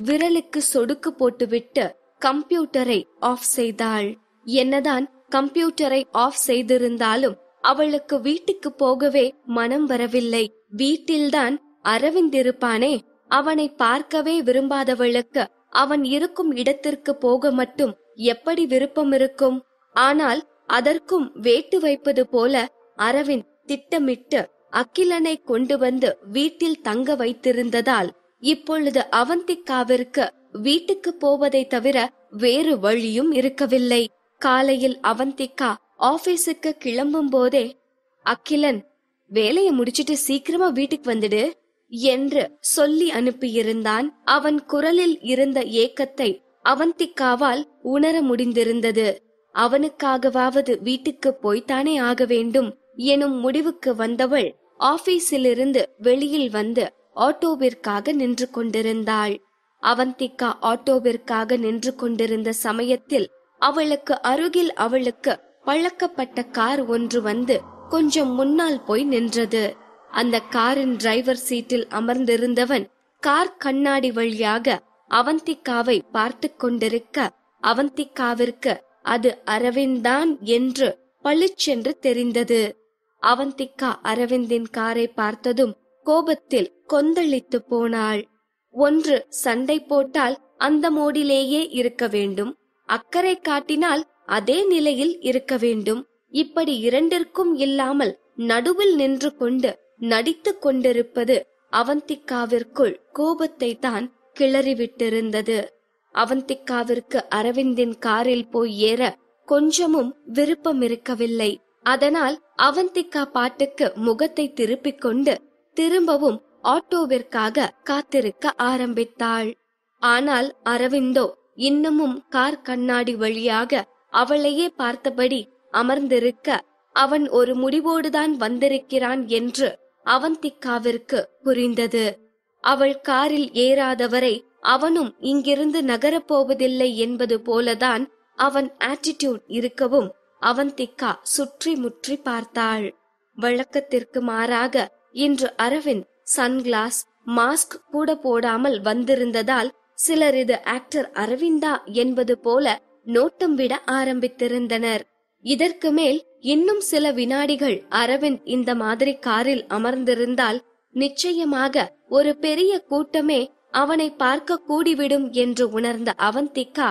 விரலுக்கு சொடுக்கு போட்டுவிட்டு கம்ப்யூட்டரை ஆஃப் செய்தாள். என்னதான் கம்ப்யூட்டரை ஆஃப் செய்திருந்தாலும் அவளுக்கு வீட்டுக்கு போகவே மனம் வரவில்லை. வீட்டில்தான் அரவிந்த் இருப்பானே, அவனை பார்க்கவே விரும்பாதவளுக்கு அவன் இருக்கும் இடத்திற்கு போக மட்டும் எப்படி விருப்பம் இருக்கும்? ஆனால் அதற்கும் வேட்டு வைப்பது போல அரவிந்த் திட்டமிட்டு அகிலனை கொண்டு வந்து வீட்டில் தங்க வைத்திருந்ததால் இப்பொழுது அவந்திகாவிற்கு வீட்டுக்கு போவதை தவிர வேறு வழியும் இருக்கவில்லை. காலையில் அவந்திகா ஆபீஸுக்கு கிளம்பும் போதே அகிலன் வேலையை முடிச்சிட்டு சீக்கிரமா வீட்டுக்கு வந்துடு என்று சொல்லி அனுப்பியிருந்தான். அவன் குரலில் இருந்த ஏக்கத்தை அவந்திகாவால் உணர முடிந்திருந்தது. அவனுக்காகவாவது வீட்டுக்கு போய்த்தானே ஆக வேண்டும் எனும் முடிவுக்கு வந்தவள் ஆபீஸிலிருந்து வெளியில் வந்து ஆட்டோவிற்காக நின்று கொண்டிருந்தாள். அவந்திகா ஆட்டோவிற்காக நின்று கொண்டிருந்த சமயத்தில் அவளுக்கு அருகில் அவளுக்கு பழக்கப்பட்ட கார் ஒன்று வந்து கொஞ்சம் முன்னால் போய் நின்றது. அந்த காரின் டிரைவர் சீட்டில் அமர்ந்திருந்தவன் கார் கண்ணாடி வழியாக அவந்திகாவை பார்த்து கொண்டிருக்க அவந்திகாவிற்கு அது அரவிந்தான் என்று பளிச்சென்று தெரிந்தது. அவந்திகா அரவிந்தின் காரை பார்த்ததும் கோபத்தில் கொந்தளித்து போனாள். ஒன்று சண்டை போட்டால் அந்த மோடிலேயே இருக்க வேண்டும், அக்கறை காட்டினால் அதே நிலையில் இருக்க வேண்டும். இப்படி இரண்டிற்கும் இல்லாமல் நடுவில் நின்று கொண்டு நடித்துக் கொண்டிருப்பது அவந்திகாவிற்குள் கோபத்தை தான் கிளறிவிட்டிருந்தது. அவந்திகாவிற்கு அரவிந்தின் காரில் போய் ஏற கொஞ்சமும் விருப்பம் இருக்கவில்லை. அதனால் அவந்திகா பாட்டுக்கு முகத்தை திருப்பிக் கொண்டு திரும்பவும் ஆட்டோவிற்காக காத்திருக்க ஆரம்பித்தாள். ஆனால் அரவிந்தோ இன்னமும் கார் கண்ணாடி வழியாக அவளையே பார்த்தபடி அமர்ந்திருக்க அவன் ஒரு முடிவோடுதான் வந்திருக்கிறான் என்று அவந்திகாவிற்கு புரிந்தது. அவள் காரில் ஏறாதவரை அவனும் இங்கிருந்து நகரப்போவதில்லை என்பது போலதான் அவன் ஆட்டிடியூட் இருக்கவும் அவந்திகா சுற்றி முற்றி பார்த்தாள். வழக்கத்திற்கு மாறாக இன்று அரவிந்த் சன்கிளாஸ், மாஸ்க் கூட போடாமல் வந்திருந்ததால் சிலர் இது ஆக்டர் அரவிந்தா என்பது போல நோட்டம் விட ஆரம்பித்திருந்தனர். இதற்கு மேல் இன்னும் சில வினாடிகள் அரவிந்த் இந்த மாதிரி காரில் அமர்ந்திருந்தால் நிச்சயமாக ஒரு பெரிய கூட்டமே அவனை பார்க்க கூடிவிடும் என்று உணர்ந்த அவந்திகா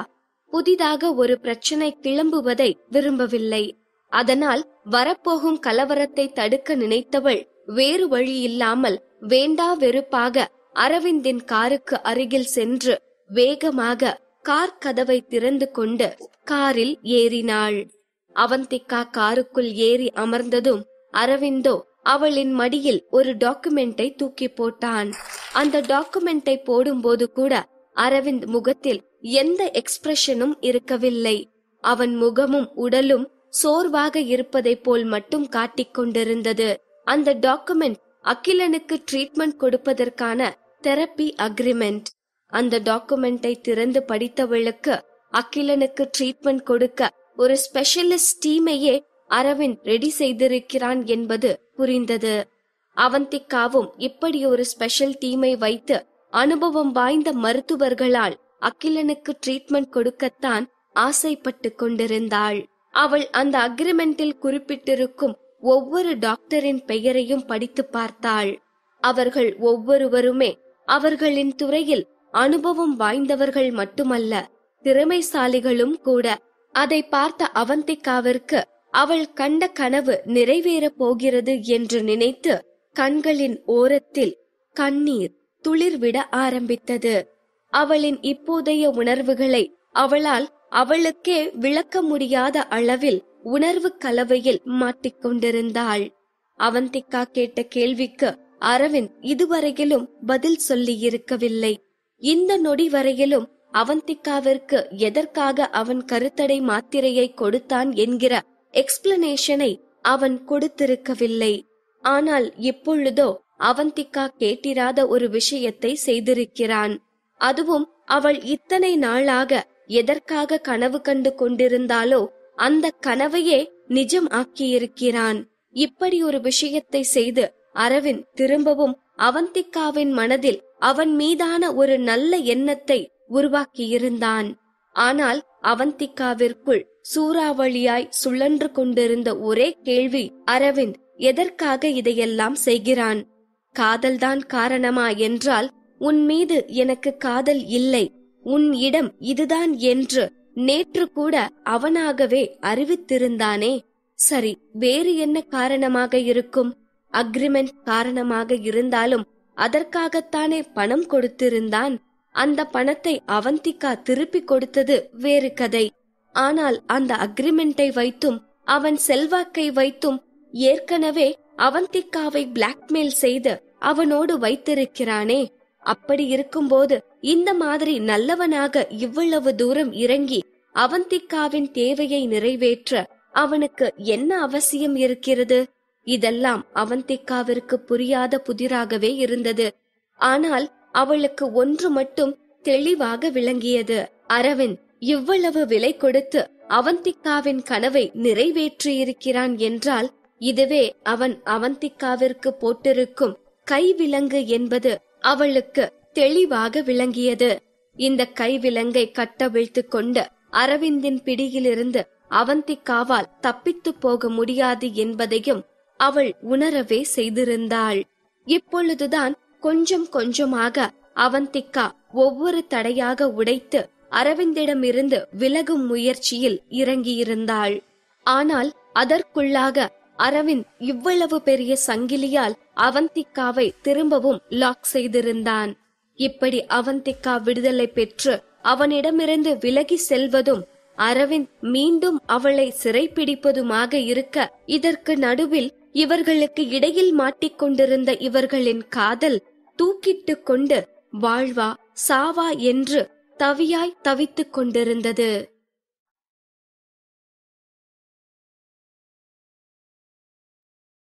புதிதாக ஒரு பிரச்சனை கிளம்புவதை விரும்பவில்லை. அதனால் வரப்போகும் கலவரத்தை தடுக்க நினைத்தவள் வேறு வழி இல்லாமல் வேண்டா வெறுப்பாக அரவிந்தின் காருக்கு அருகில் சென்று வேகமாக கார் கதவை திறந்து கொண்டு காரில் ஏறினாள். அவந்திகா காருக்குள் ஏறி அமர்ந்ததும் அரவிந்தோ அவளின் மடியில் ஒரு டாக்குமெண்டை தூக்கி போட்டான். அந்த டாக்குமெண்டை போடும்போது கூட அரவிந்த் முகத்தில் எந்த எக்ஸ்பிரஷனும் இருக்கவில்லை. அவன் முகமும் உடலும் சோர்வாக இருப்பதை போல் மட்டும் காட்டிக் கொண்டிருந்தது. அந்த டாக்குமெண்ட் அகிலனுக்கு ட்ரீட்மெண்ட் கொடுப்பதற்கான தெரப்பி அக்ரிமெண்ட். அந்த டாக்குமெண்டை திறந்து படித்தவளுக்கு அகிலனுக்கு ட்ரீட்மெண்ட் கொடுக்க ஒரு ஸ்பெஷலிஸ்ட் டீமையே அரவிந்த் ரெடி செய்திருக்கிறான் என்பது புரிந்தது. அவந்திகாவும் இப்படி ஒரு ஸ்பெஷல் டீமை வைத்து அனுபவம் வாய்ந்த மருத்துவர்களால் அகிலனுக்கு ட்ரீட்மெண்ட் கொடுக்கத்தான் ஆசைப்பட்டு கொண்டிருந்தாள். அவள் அந்த அக்ரிமெண்டில் குறிப்பிட்டிருக்கும் ஒவ்வொரு டாக்டரின் பெயரையும் படித்து பார்த்தாள். அவர்கள் ஒவ்வொருவருமே அவர்களின் துறையில் அனுபவம் வாய்ந்தவர்கள் மட்டுமல்ல, திறமைசாலிகளும் கூட. அதை பார்த்த அவந்திகாவிற்கு அவள் கண்ட கனவு நிறைவேறப் போகிறது என்று நினைத்து கண்களின் ஓரத்தில் கண்ணீர் துளிர்விட ஆரம்பித்தது. அவளின் இப்போதைய உணர்வுகளை அவளால் அவளுக்கே விளக்க முடியாத அளவில் உணர்வு கலவையில் மாட்டிக்கொண்டிருந்தாள். அவந்திகா கேட்ட கேள்விக்கு அரவிந்த் இதுவரையிலும் பதில் சொல்லி இருக்கவில்லை. இந்த நொடி வரையிலும் அவந்திகாவிற்கு எதற்காக அவன் கருத்தடை மாத்திரையை கொடுத்தான் என்கிற எக்ஸ்பிளனேஷனை அவன் கொடுத்திருக்கவில்லை. ஆனால் இப்பொழுதோ அவந்திகா கேட்டிராத ஒரு விஷயத்தை செய்திருக்கிறான். அதுவும் அவள் இத்தனை நாளாக எதற்காக கனவு கண்டு கொண்டிருந்தாலோ அந்த கனவையே நிஜம் ஆக்கியிருக்கிறான். இப்படி ஒரு விஷயத்தை செய்து அரவிந்த் திரும்பவும் அவந்திகாவின் மனதில் அவன் மீதான ஒரு நல்ல எண்ணத்தை உருவாக்கியிருந்தான். ஆனால் அவந்திகாவிற்குள் சூறாவளியாய் சுழன்று கொண்டிருந்த ஒரே கேள்வி, அரவிந்த் எதற்காக இதையெல்லாம் செய்கிறான்? காதல்தான் காரணமா என்றால் உன் மீது எனக்கு காதல் இல்லை, உன் இடம் இதுதான் என்று நேற்று கூட அவனாகவே அறிவித்திருந்தானே. சரி, வேறு என்ன காரணமாக இருக்கும்? அக்ரிமெண்ட் காரணமாக இருந்தாலும் அதற்காகத்தானே பணம் கொடுத்திருந்தான். அந்த பணத்தை அவந்திகா திருப்பி கொடுத்தது வேறு கதை. ஆனால் அந்த அக்ரிமெண்டை வைத்தும் அவன் செல்வாக்கை வைத்தும் ஏற்கனவே அவந்திகாவை பிளாக்மெயில் செய்து அவனோடு வைத்திருக்கிறானே. அப்படி இருக்கும்போது இந்த மாதிரி நல்லவனாக இவ்வளவு தூரம் இறங்கி அவந்திகாவின் தேவையை நிறைவேற்ற அவனுக்கு என்ன அவசியம் இருக்கிறது? இதெல்லாம் அவந்திகாவிற்கு புரியாத புதிராகவே இருந்தது. ஆனால் அவளுக்கு ஒன்று மட்டும் தெளிவாக விளங்கியது. அரவிந்த் இவ்வளவு விலை கொடுத்து அவந்திகாவின் கனவை நிறைவேற்றியிருக்கிறான் என்றால் இதுவே அவன் அவந்திகாவிற்கு போட்டிருக்கும் கைவிலங்கு என்பது அவளுக்கு தெளிவாக விளங்கியது. இந்த கைவிலங்கை கட்டவிழ்த்து கொண்டு அரவிந்தின் பிடியிலிருந்து அவந்திகாவால் தப்பித்து போக முடியாது என்பதையும் அவள் உணரவே செய்திருந்தாள். இப்பொழுதுதான் கொஞ்சம் கொஞ்சமாக அவந்திகா ஒவ்வொரு தடையாக உடைத்து அரவிந்திடமிருந்து விலகும் முயற்சியில் இறங்கியிருந்தாள். ஆனால் அதற்குள்ளாக அரவிந்த் இவ்வளவு பெரிய சங்கிலியால் அவந்திகாவை திரும்பவும் லாக் செய்திருந்தான். இப்படி அவந்திகா விடுதலை பெற்று அவனிடமிருந்து விலகி செல்வதும் அரவிந்த் மீண்டும் அவளை சிறைப்பிடிப்பதுமாக இருக்க, இதற்கு நடுவில் இவர்களுக்கு இடையில் மாட்டிக்கொண்டிருந்த இவர்களின் காதல் தூக்கிட்டு கொண்டு வாழ்வா சாவா என்று தவியாய் தவித்துக் கொண்டிருந்தது.